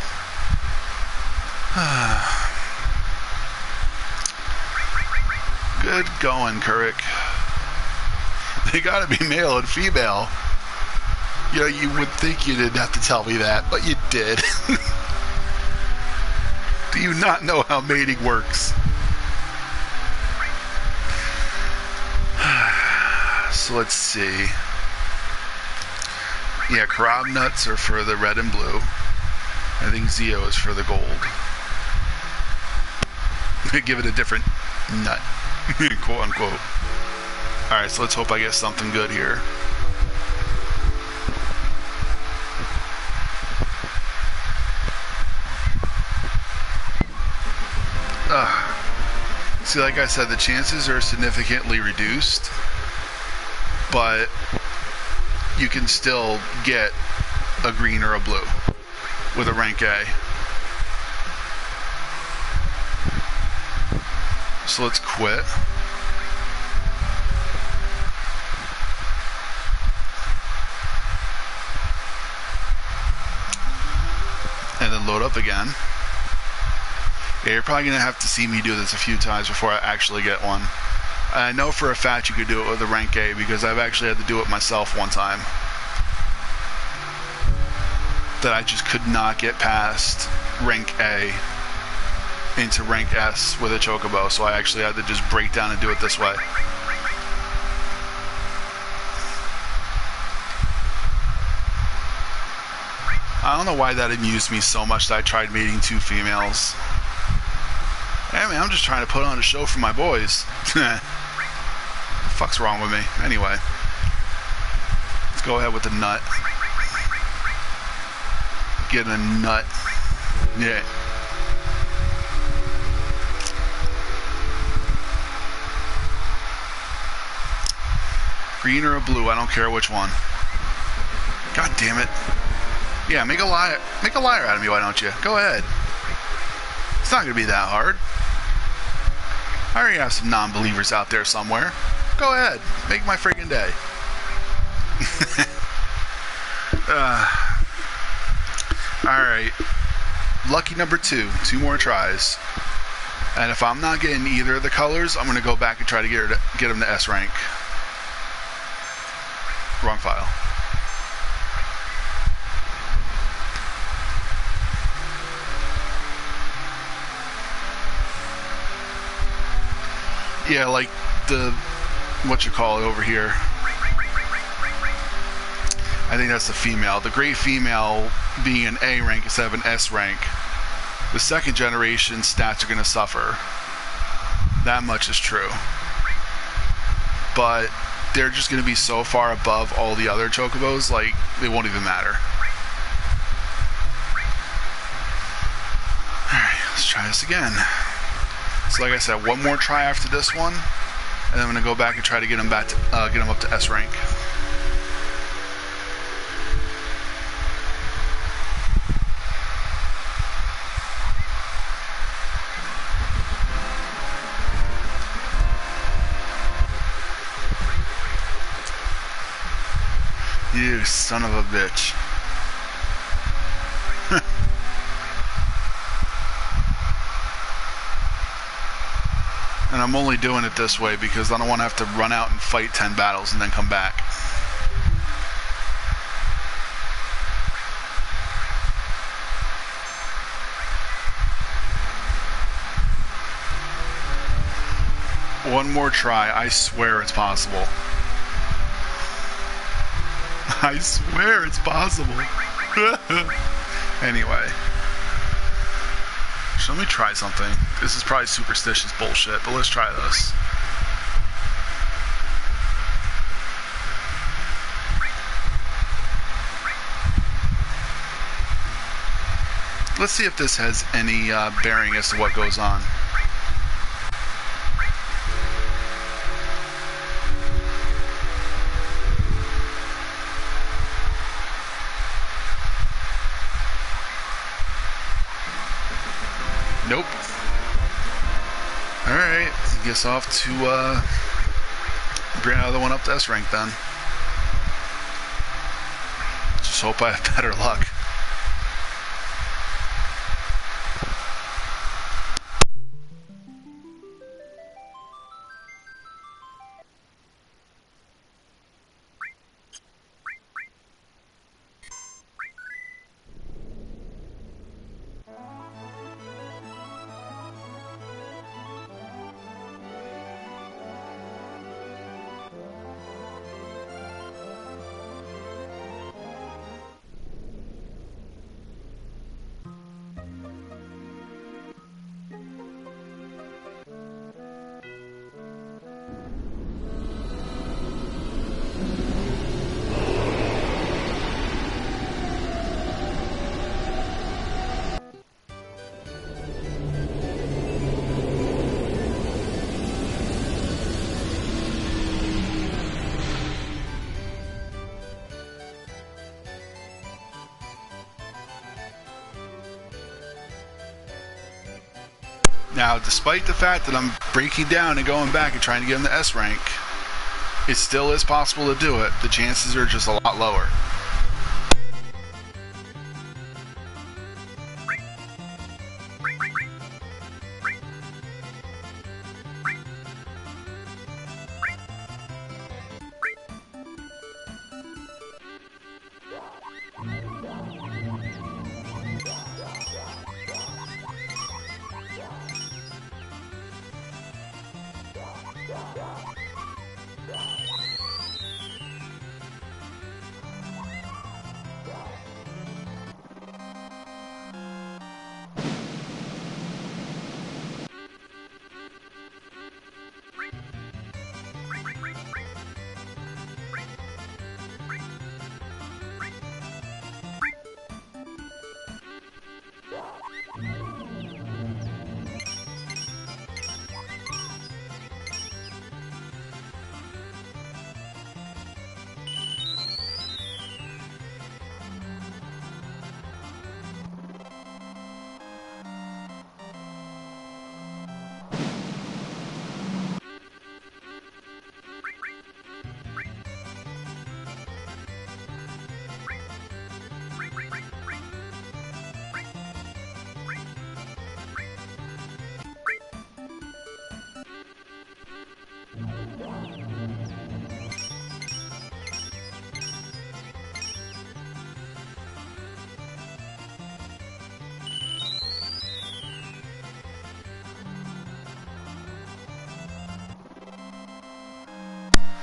Good going, Kurek. They gotta be male and female. You know, you would think you didn't have to tell me that, but you did. Do you not know how mating works? So let's see. Yeah, Karam nuts are for the red and blue. I think Zeo is for the gold. Give it a different nut, quote unquote. Alright, so let's hope I get something good here. See, like I said, the chances are significantly reduced, but you can still get a green or a blue with a rank A. So let's quit. And then load up again. Yeah, you're probably going to have to see me do this a few times before I actually get one. I know for a fact you could do it with a rank A because I've actually had to do it myself one time. That I just could not get past rank A into rank S with a chocobo, so I actually had to just break down and do it this way. I don't know why that amused me so much that I tried mating 2 females. Hey man, I'm just trying to put on a show for my boys. What the fuck's wrong with me? Anyway, let's go ahead with the nut. Get a nut. Yeah. Green or a blue, I don't care which one. God damn it. Yeah, make a liar out of me, why don't you? Go ahead. It's not gonna be that hard. I already have some non-believers out there somewhere. Go ahead, make my freaking day. Alright. Lucky number 2. 2 more tries. And if I'm not getting either of the colors, I'm gonna go back and try to get them to S rank. Wrong file. Yeah, like the, what you call it over here. I think that's the female. The gray female being an A rank instead of an S rank. The second generation stats are going to suffer. That much is true. But they're just going to be so far above all the other chocobos, like, it won't even matter. Alright, let's try this again. So like I said, one more try after this one, and then I'm going to go back and try to get them back to, get them up to S rank. You son of a bitch. And I'm only doing it this way because I don't want to have to run out and fight 10 battles and then come back. One more try. I swear it's possible. I swear it's possible. Anyway. So let me try something. This is probably superstitious bullshit, but let's try this. Let's see if this has any bearing as to what goes on. Nope. Alright, guess I'll have to bring another one up to S rank then. Just hope I have better luck. Now, despite the fact that I'm breaking down and going back and trying to get in the S rank, it still is possible to do it. The chances are just a lot lower.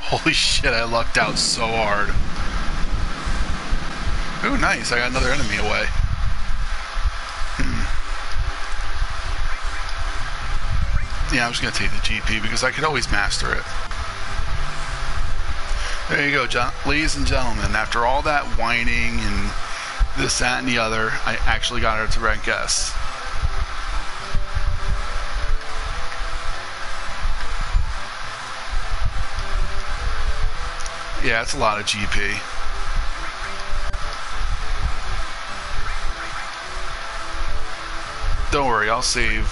Holy shit, I lucked out so hard. Ooh, nice, I got another enemy away. Yeah, I'm just gonna take the GP because I could always master it. There you go, ladies and gentlemen. After all that whining and this, that, and the other, I actually got her to rank S. Yeah, it's a lot of GP. Don't worry, I'll save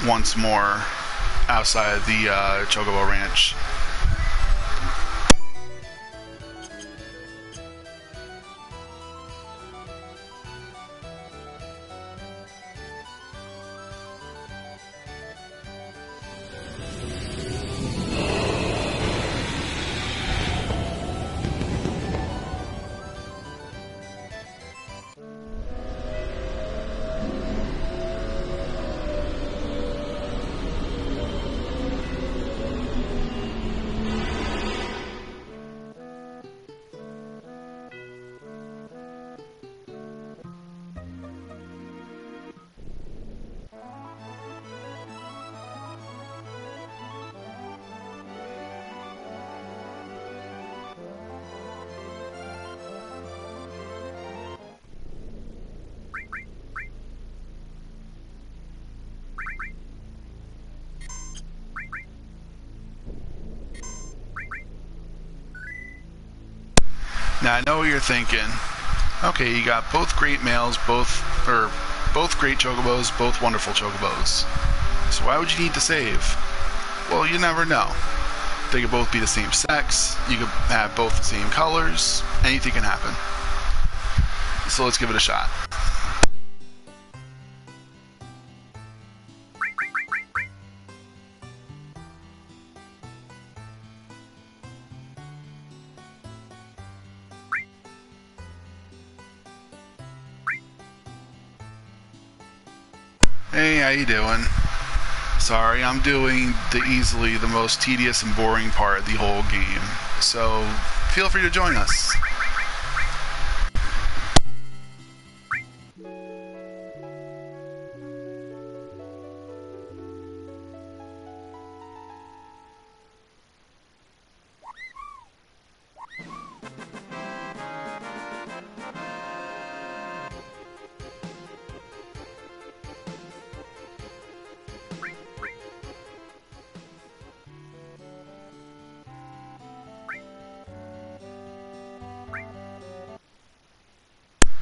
once more outside the Chocobo Ranch. Now I know what you're thinking. Okay, you got both great males, both great chocobos, both wonderful chocobos. So why would you need to save? Well, you never know. They could both be the same sex, you could have both the same colors, anything can happen. So let's give it a shot. Hey, how you doing? Sorry, I'm doing easily the most tedious and boring part of the whole game, so feel free to join us.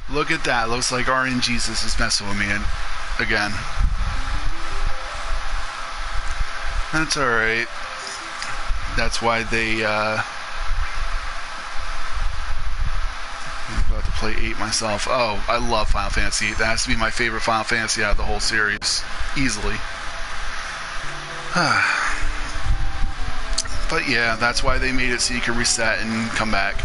Look at that. Looks like RNGesus is messing with me again. That's alright. That's why they, I'm about to play 8 myself. Oh, I love Final Fantasy. That has to be my favorite Final Fantasy out of the whole series. Easily. But yeah, that's why they made it so you could reset and come back.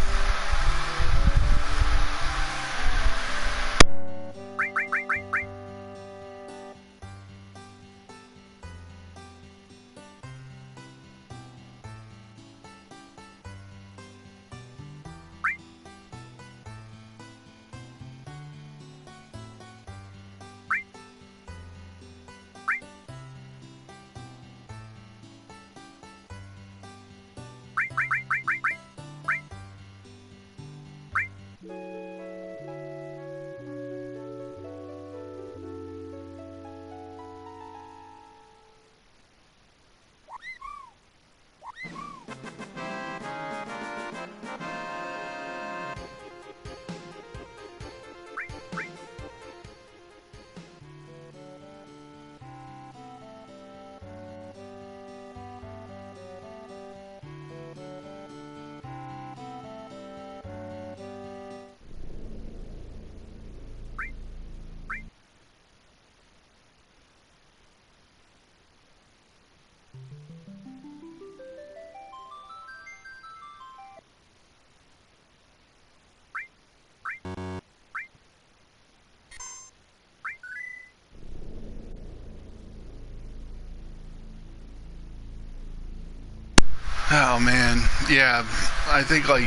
Oh man, yeah. I think I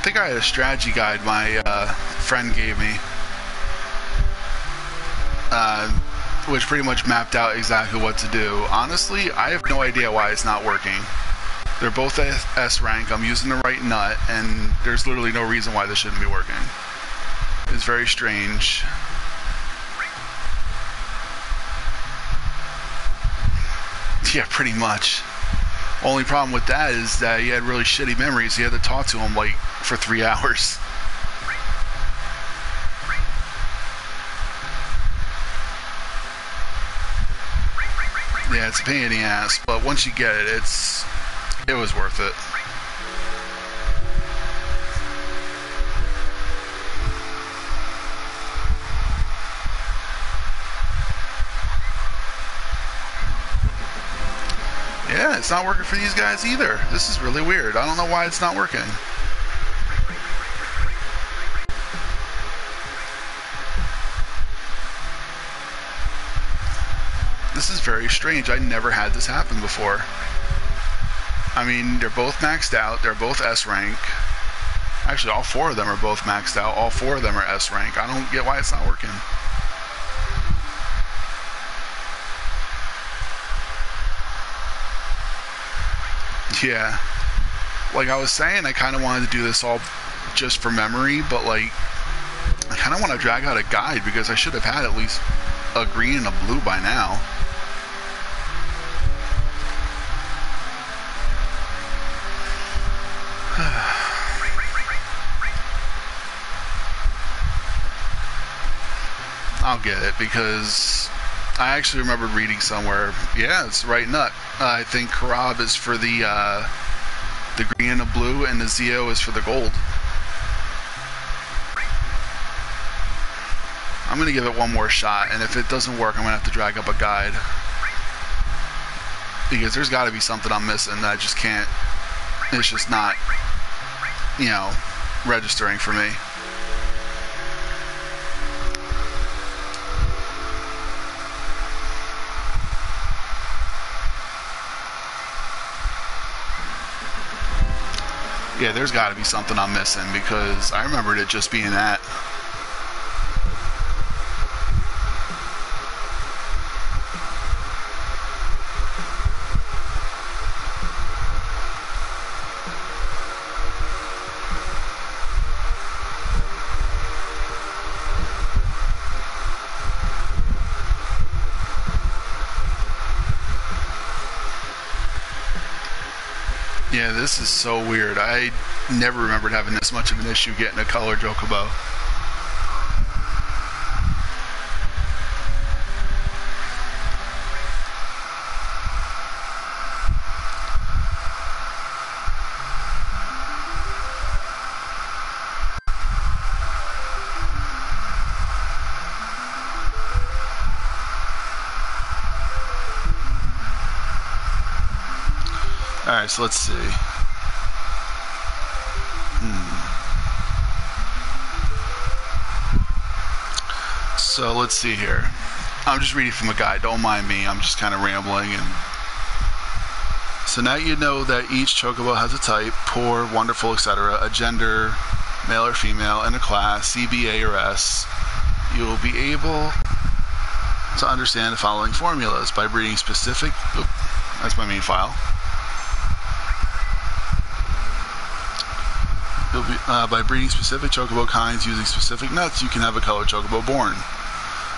had a strategy guide my friend gave me, which pretty much mapped out exactly what to do. Honestly, I have no idea why it's not working. They're both S rank. I'm using the right nut, and there's literally no reason why this shouldn't be working. It's very strange. Yeah, pretty much. Only problem with that is that he had really shitty memories. He had to talk to him like for 3 hours. Yeah, it's a pain in the ass, but once you get it, it was worth it. Yeah, it's not working for these guys either. This is really weird. I don't know why it's not working. This is very strange. I never had this happen before. I mean, they're both maxed out. They're both S rank. Actually, all 4 of them are both maxed out. All 4 of them are S rank. I don't get why it's not working. Yeah. Like I was saying, I kind of wanted to do this all just for memory, but like, I kind of want to drag out a guide because I should have had at least a green and a blue by now. I'll get it because I actually remembered reading somewhere. Yeah, it's the right nut. I think Karab is for the green and the blue, and the Zeo is for the gold. I'm going to give it one more shot, and if it doesn't work, I'm going to have to drag up a guide. Because there's got to be something I'm missing that I just can't, it's just not, you know, registering for me. Yeah, there's got to be something I'm missing because I remembered it just being that. Yeah, this is so weird. I never remembered having this much of an issue getting a color Chocobo. Alright, so let's see. So let's see here. I'm just reading from a guide. Don't mind me. I'm just kind of rambling. And so now you know that each chocobo has a type: poor, wonderful, etc., a gender, male or female, and a class, CBA or S. You will be able to understand the following formulas by breeding specific. That's my main file. By breeding specific chocobo kinds using specific nuts, you can have a colored chocobo born.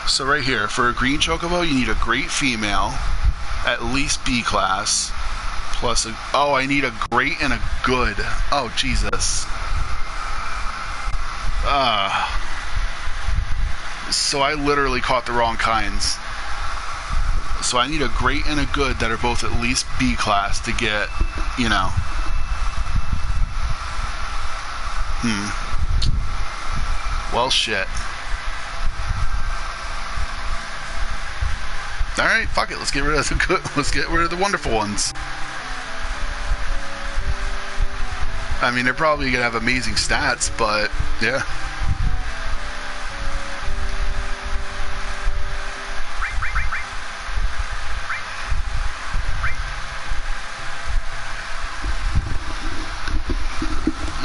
So right here, for a green chocobo, you need a great female, at least B class, plus a... Oh, I need a great and a good. Oh, Jesus. So I literally caught the wrong kinds. So I need a great and a good that are both at least B class to get, you know... Well, shit. Alright, fuck it. Let's get rid of the good. Let's get rid of the wonderful ones. I mean, they're probably gonna have amazing stats, but yeah.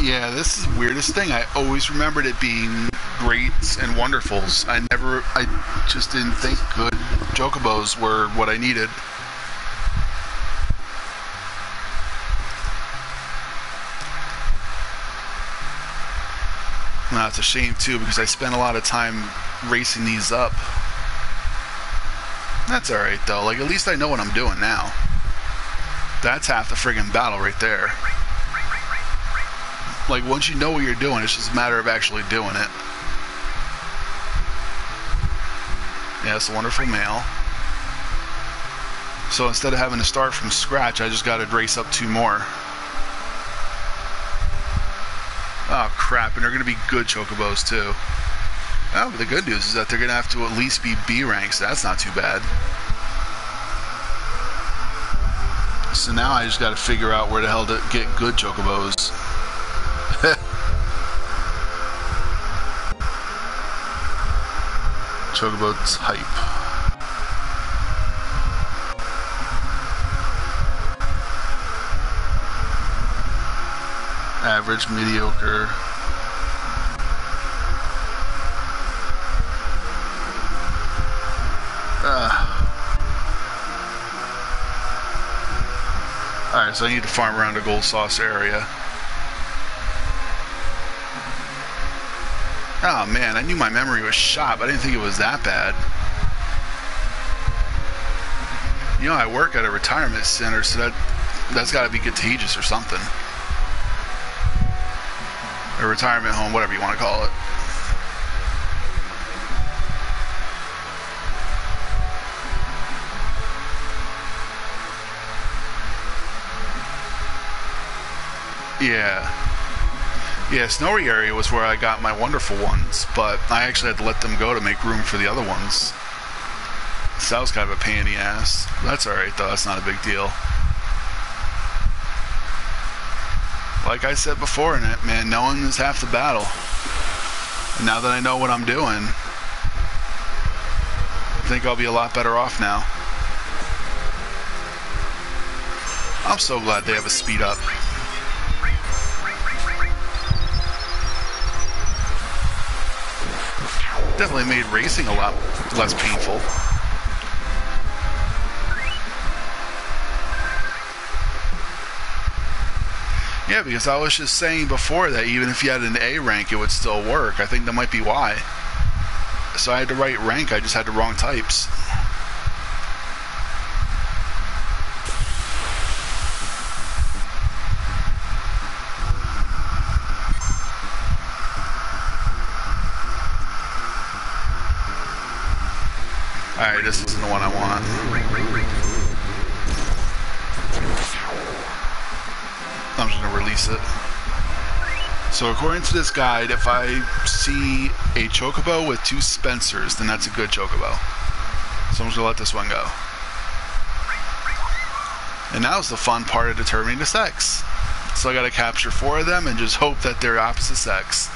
Yeah, this is the weirdest thing. I always remembered it being greats and wonderfuls. I just didn't think good chocobos were what I needed. Now, it's a shame too, because I spent a lot of time racing these up. That's alright though. Like, at least I know what I'm doing now. That's half the friggin' battle right there. Like, once you know what you're doing, it's just a matter of actually doing it. Yeah, it's a wonderful male. So instead of having to start from scratch, I just got to race up 2 more. Oh, crap. And they're going to be good chocobos, too. Oh, but the good news is that they're going to have to at least be B ranks. That's not too bad. So now I just got to figure out where the hell to get good chocobos. Chocobo type. Average, mediocre. Alright, so I need to farm around the gold sauce area. Oh man, I knew my memory was shot, but I didn't think it was that bad. You know, I work at a retirement center, so that's got to be contagious or something. A retirement home, whatever you want to call it. Yeah, Snowy area was where I got my wonderful ones, but I actually had to let them go to make room for the other ones. So that was kind of a pain in the ass. That's alright though, that's not a big deal. Like I said before in it, man, knowing is half the battle. And now that I know what I'm doing, I think I'll be a lot better off now. I'm so glad they have a speed up. Definitely made racing a lot less painful. Yeah, because I was just saying before that even if you had an A rank, it would still work. I think that might be why. So I had the right rank, I just had the wrong types. Alright, this isn't the one I want. I'm just going to release it. So according to this guide, if I see a chocobo with 2 Spencers, then that's a good chocobo. So I'm just going to let this one go. And now's the fun part of determining the sex. So I gotta capture 4 of them and just hope that they're opposite sex.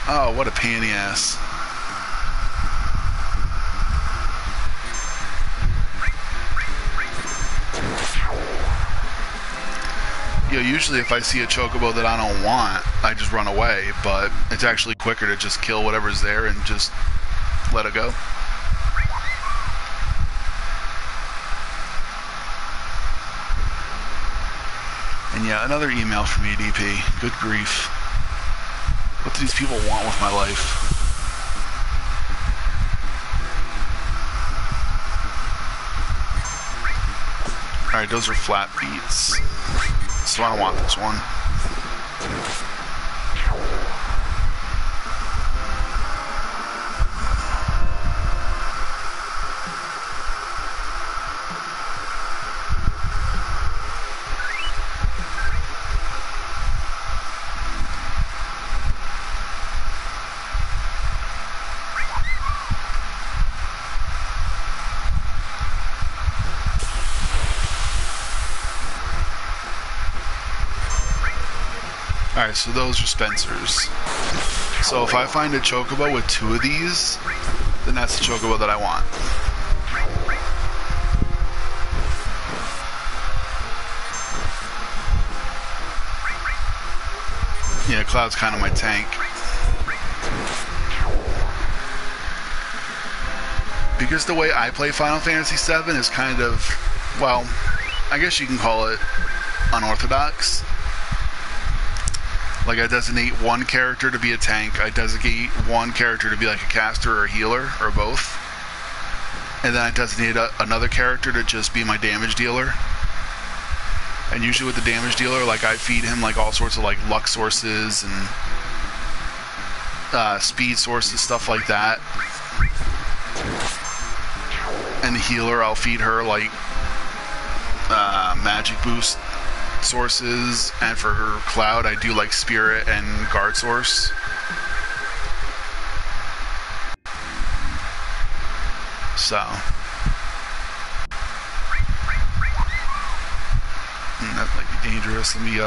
Oh, what a pain in the ass. You know, usually if I see a chocobo that I don't want, I just run away, but it's actually quicker to just kill whatever's there and just let it go. And yeah, another email from ADP. Good grief. What do these people want with my life? Alright, those are flat beats. So I don't want this one. Alright, so those are Spencer's. So if I find a chocobo with 2 of these, then that's the chocobo that I want. Yeah, Cloud's kind of my tank. Because the way I play Final Fantasy VII is kind of, well, I guess you can call it unorthodox. Like, I designate one character to be a tank, I designate one character to be like a caster or a healer, or both. And then I designate another character to just be my damage dealer. And usually with the damage dealer, like, I feed him like all sorts of like luck sources and speed sources, stuff like that. And the healer, I'll feed her like magic boost sources, and for her Cloud I do like spirit and guard source. So that might be dangerous. Let me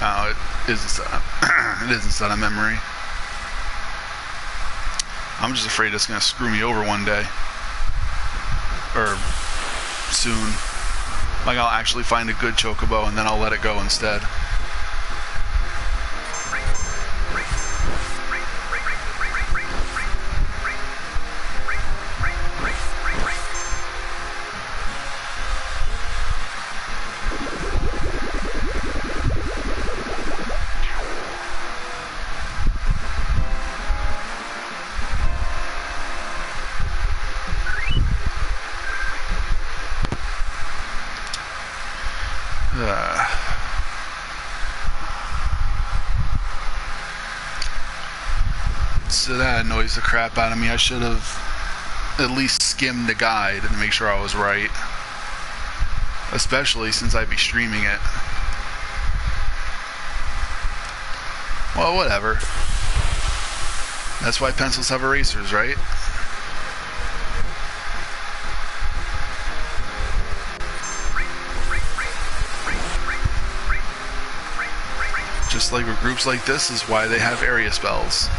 oh, it isn't set up. It isn't set on memory. I'm just afraid it's going to screw me over one day. Or soon. Like, I'll actually find a good chocobo and then I'll let it go instead. So that annoys the crap out of me. I should have at least skimmed the guide and make sure I was right. Especially since I'd be streaming it. Well, whatever. That's why pencils have erasers, right? Just like with groups like this is why they have area spells.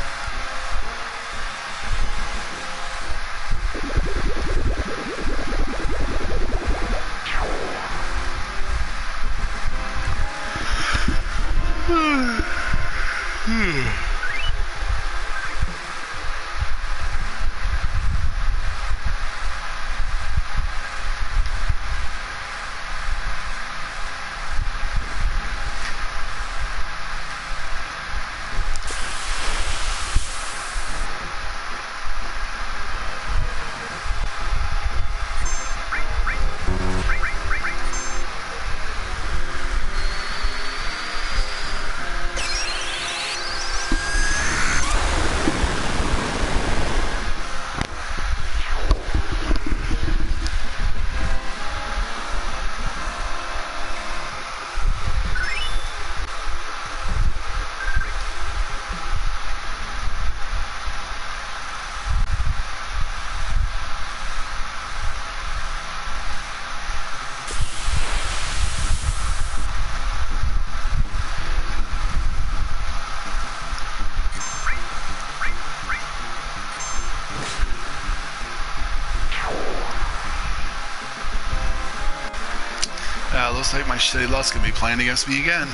looks like my shitty luck's gonna be playing against me again.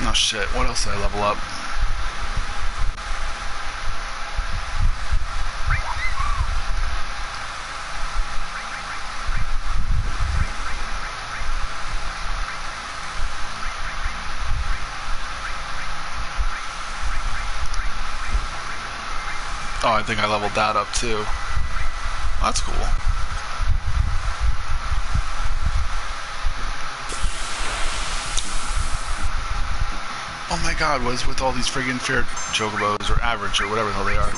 Oh shit, what else did I level up? Oh, I think I leveled that up too. That's cool. Oh my god, what is with all these friggin' fair chocobos, or average, or whatever the hell they are?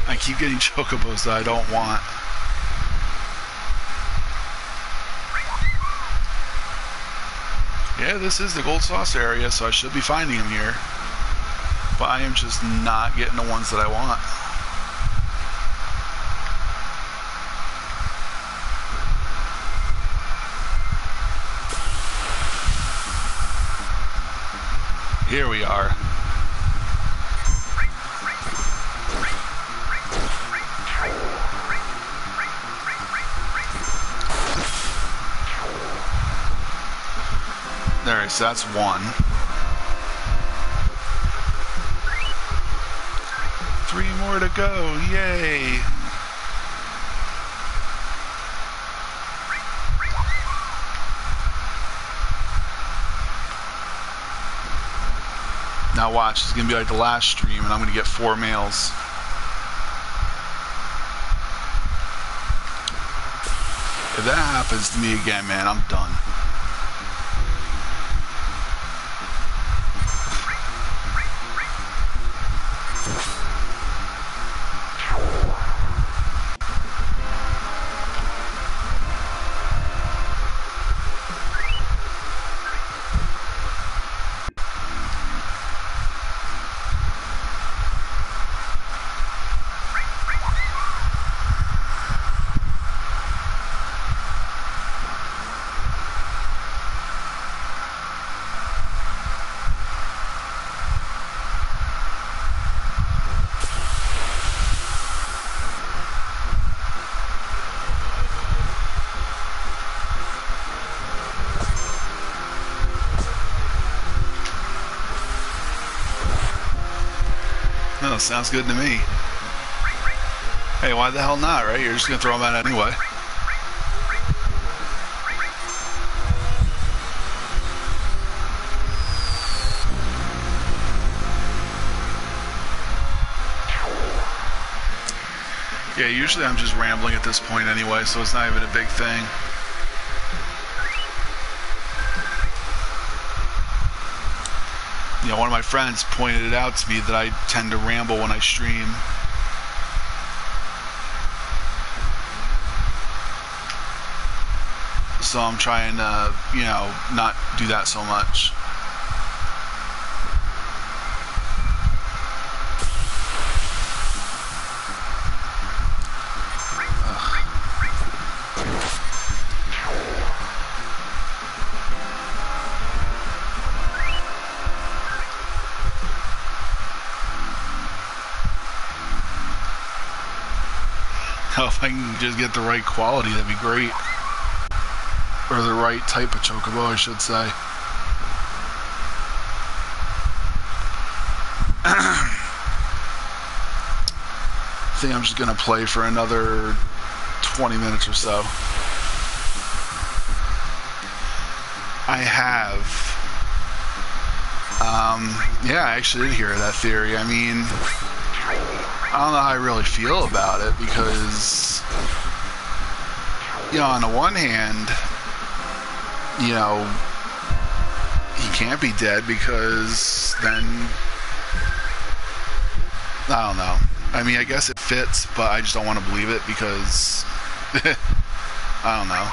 I keep getting chocobos that I don't want. Yeah, this is the gold sauce area, so I should be finding them here. But I am just not getting the ones that I want. Here we are. Alright, so that's one. 3 more to go, yay! Now watch, it's gonna be like the last stream and I'm gonna get 4 males. If that happens to me again, man, I'm done. Oh, sounds good to me. Hey, why the hell not, right? You're just gonna throw them out anyway. Yeah, usually I'm just rambling at this point anyway, so it's not even a big thing. You know, one of my friends pointed it out to me that I tend to ramble when I stream. So I'm trying to, you know, not do that so much. Oh, if I can just get the right quality, that'd be great. Or the right type of chocobo, I should say. I think I'm just gonna play for another 20 minutes or so. I have. Yeah, I actually did hear that theory. I mean, I don't know how I really feel about it because, you know, on the one hand, you know, he can't be dead because then, I don't know. I mean, I guess it fits, but I just don't want to believe it because, I don't know.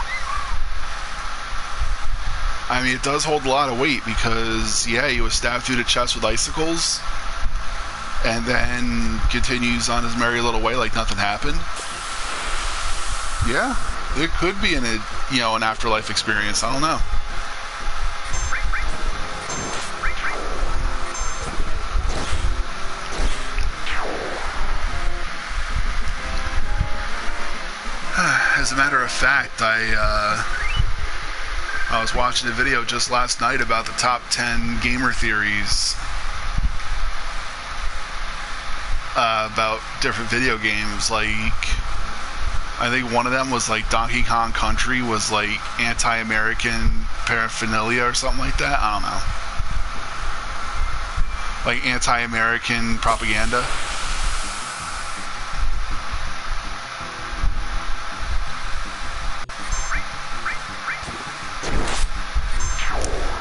I mean, it does hold a lot of weight because, yeah, he was stabbed through the chest with icicles and then continues on his merry little way like nothing happened. Yeah, it could be an afterlife experience. I don't know. As a matter of fact, I was watching a video just last night about the top 10 gamer theories about different video games. Like, I think one of them was like Donkey Kong Country was like anti-American paraphernalia or something like that. I don't know. Like anti-American propaganda.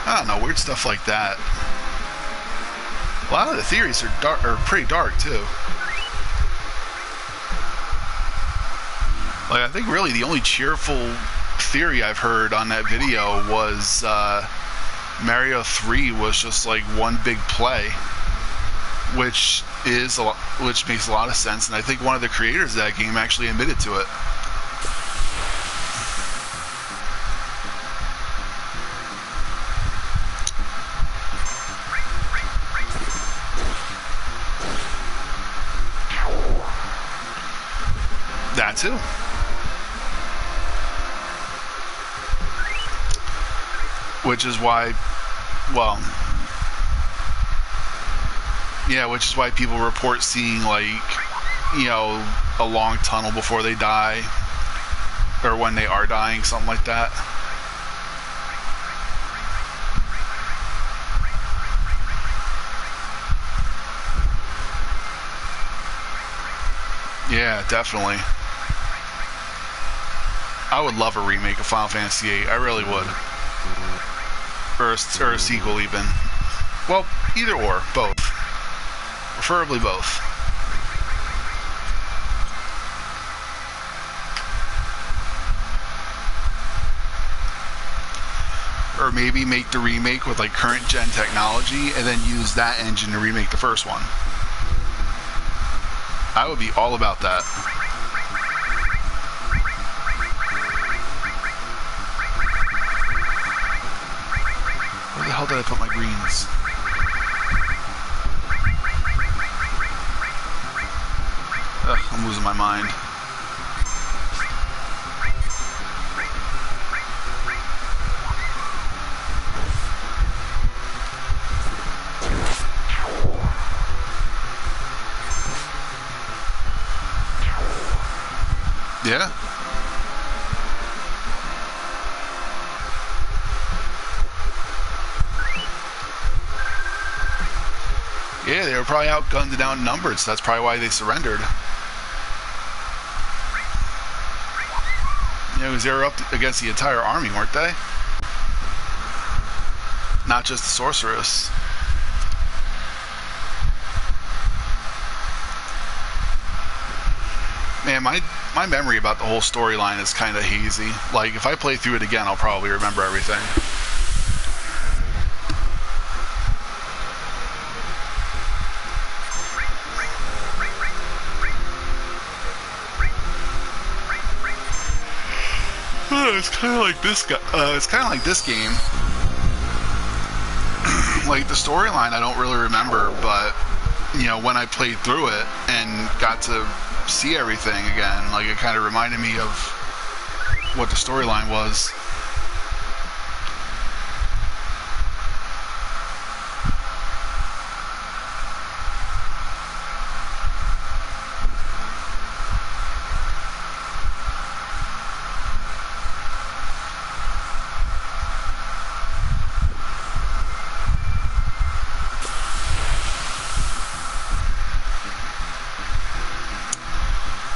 I don't know, weird stuff like that. A lot of the theories are dark, or pretty dark too. Like, I think really the only cheerful theory I've heard on that video was Mario 3 was just like one big play, which makes a lot of sense, and I think one of the creators of that game actually admitted to it. That too. Which is why, well, yeah, which is why people report seeing, like, you know, a long tunnel before they die, or when they are dying, something like that. Yeah, definitely. I would love a remake of Final Fantasy VIII. I really would. Or a sequel, even. Well, either or. Both. Preferably both. Or maybe make the remake with, like, current gen technology and then use that engine to remake the first one. I would be all about that. Where the hell did I put my greens? Ugh, I'm losing my mind. Yeah. Yeah, they were probably outgunned and outnumbered, so that's probably why they surrendered. You know, because they were up against the entire army, weren't they? Not just the sorceress. Man, my memory about the whole storyline is kind of hazy. Like, if I play through it again, I'll probably remember everything. It's kind of like this guy. It's kind of like this game. Like, the storyline, I don't really remember, but you know, when I played through it and got to see everything again, like, it kind of reminded me of what the storyline was.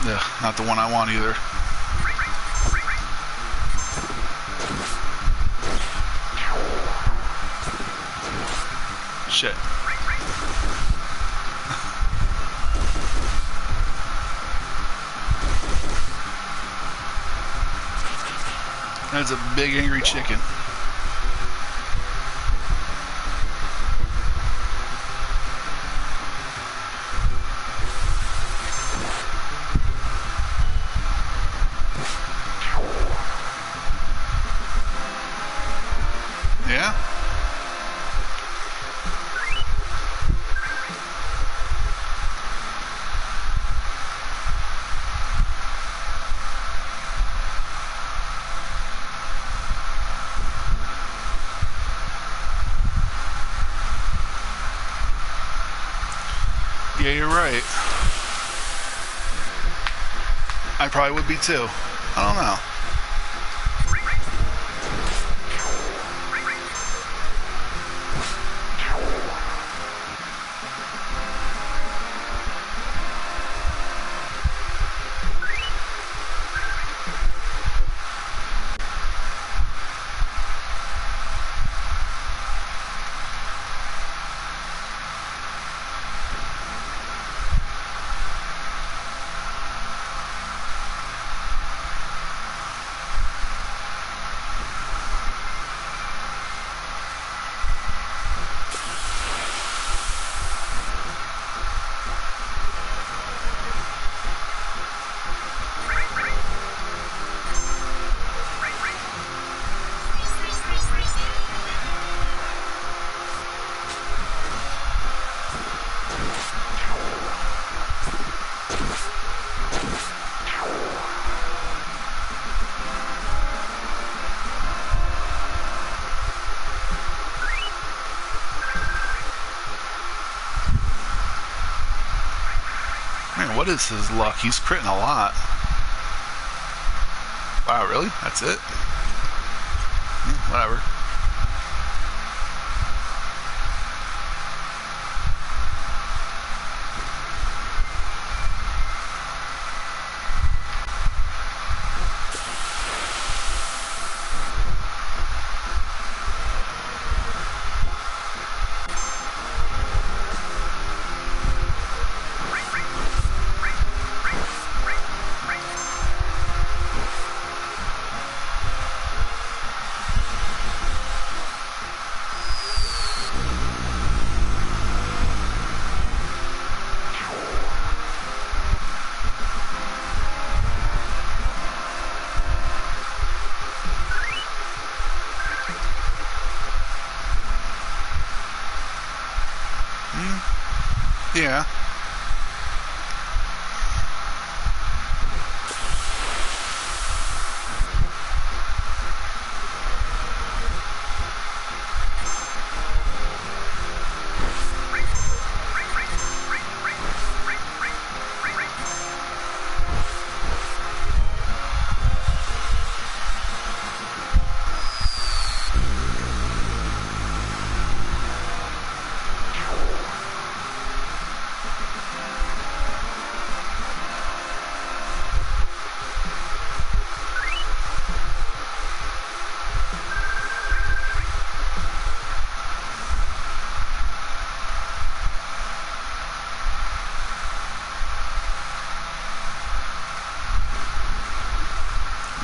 Yeah, not the one I want either. Shit. That's a big angry chicken. Yeah? you're right. I probably would be too. I don't know. Man, what is his luck? He's critting a lot. Wow, really? That's it? Whatever. Yeah.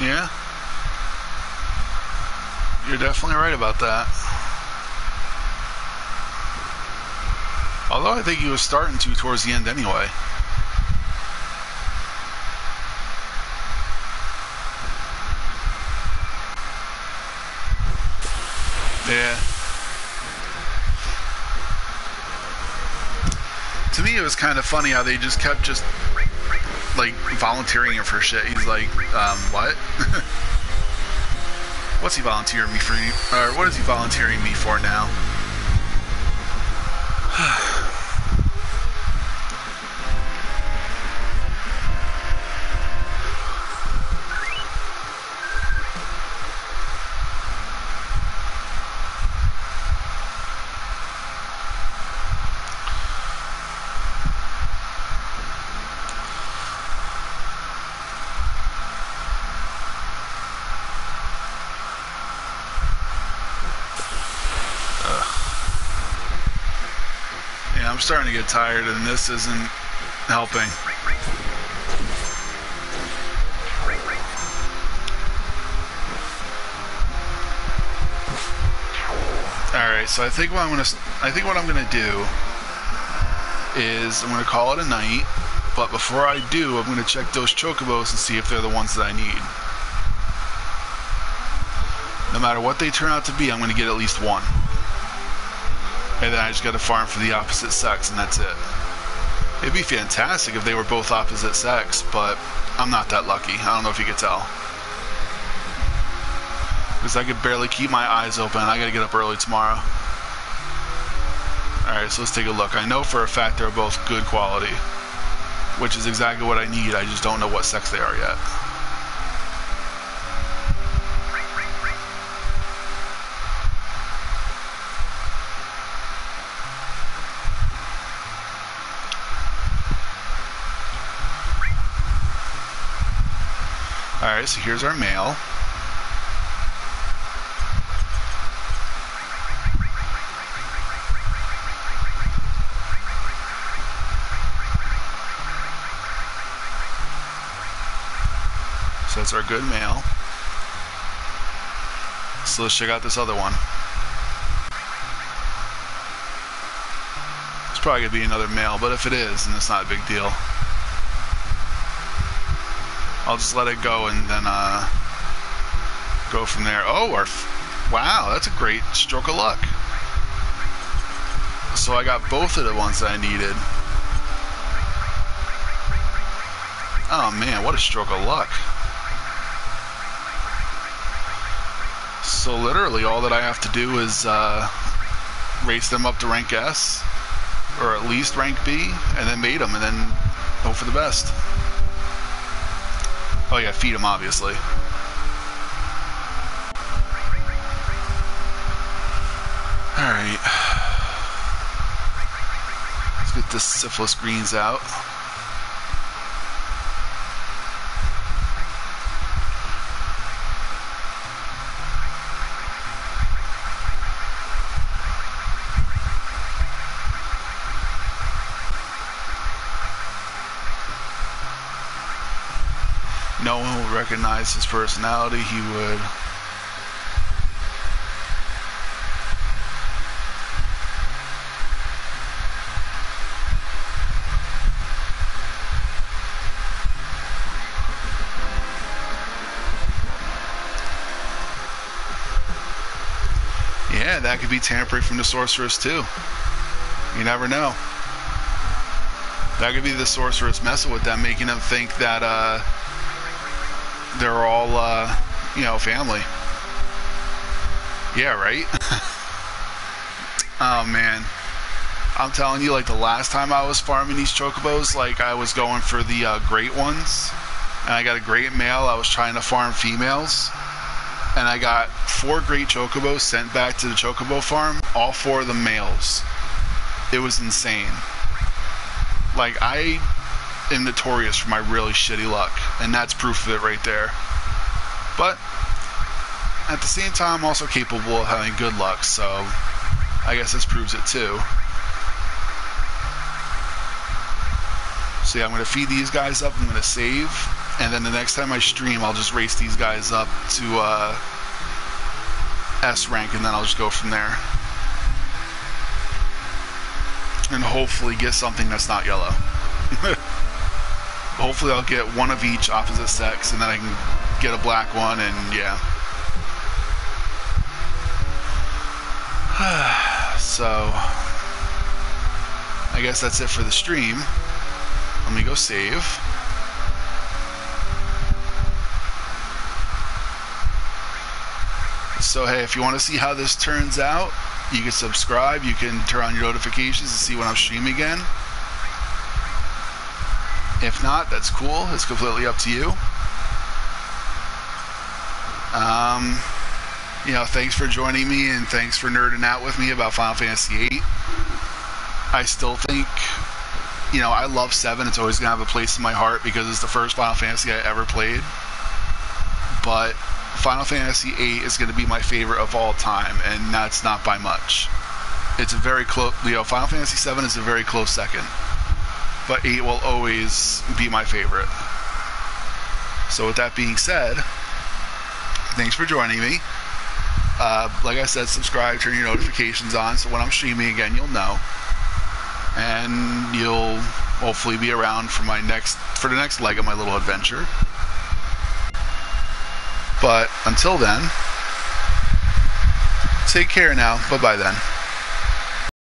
Yeah. You're definitely right about that. Although I think he was starting to towards the end anyway. Yeah. To me, it was kind of funny how they just kept like volunteering him for shit. He's like, what? What's he volunteering me for? Or what is he volunteering me for now? I'm starting to get tired, and this isn't helping. All right, so I think what I'm gonna do is I'm gonna call it a night. But before I do, I'm gonna check those chocobos and see if they're the ones that I need. No matter what they turn out to be, I'm gonna get at least one. And then I just got to farm for the opposite sex, and that's it. It'd be fantastic if they were both opposite sex, but I'm not that lucky. I don't know if you could tell. Because I could barely keep my eyes open. I got to get up early tomorrow. Alright, so let's take a look. I know for a fact they're both good quality, which is exactly what I need. I just don't know what sex they are yet. Alright, so here's our male. So that's our good male. So let's check out this other one. It's probably going to be another male, but if it is, then it's not a big deal. I'll just let it go and then go from there. Oh, wow, that's a great stroke of luck. So I got both of the ones that I needed. Oh man, what a stroke of luck. So literally all that I have to do is race them up to rank S, or at least rank B, and then mate them, and then hope for the best. Oh yeah, feed them obviously. Alright. Let's get this syphilis greens out. No one would recognize his personality. He would. Yeah, that could be tampering from the sorceress too. You never know. That could be the sorceress messing with them, making them think that they're all, you know, family. Yeah, right? Oh, man. I'm telling you, like, the last time I was farming these chocobos, like, I was going for the great ones, and I got a great male. I was trying to farm females, and I got 4 great chocobos sent back to the chocobo farm, all 4 of them males. It was insane. Like, I am notorious for my really shitty luck, and that's proof of it right there. But at the same time, I'm also capable of having good luck, so I guess this proves it too. So yeah, I'm going to feed these guys up, I'm going to save, and then the next time I stream, I'll just race these guys up to S rank, and then I'll just go from there. And hopefully get something that's not yellow. Hopefully I'll get one of each opposite sex, and then I can get a black one, and yeah. So I guess that's it for the stream. Let me go save. So hey, if you want to see how this turns out, you can subscribe, you can turn on your notifications to see when I'm streaming again. If not, that's cool. It's completely up to you. You know, thanks for joining me, and thanks for nerding out with me about Final Fantasy VIII. I still think, you know, I love 7. It's always going to have a place in my heart because it's the first Final Fantasy I ever played. But Final Fantasy VIII is going to be my favorite of all time, and that's not by much. It's a very close, you know, Final Fantasy VII is a very close second. But 8 will always be my favorite. So with that being said, thanks for joining me. Like I said, subscribe, turn your notifications on, so when I'm streaming again, you'll know. And you'll hopefully be around for the next leg of my little adventure. But until then, take care now. Bye-bye then.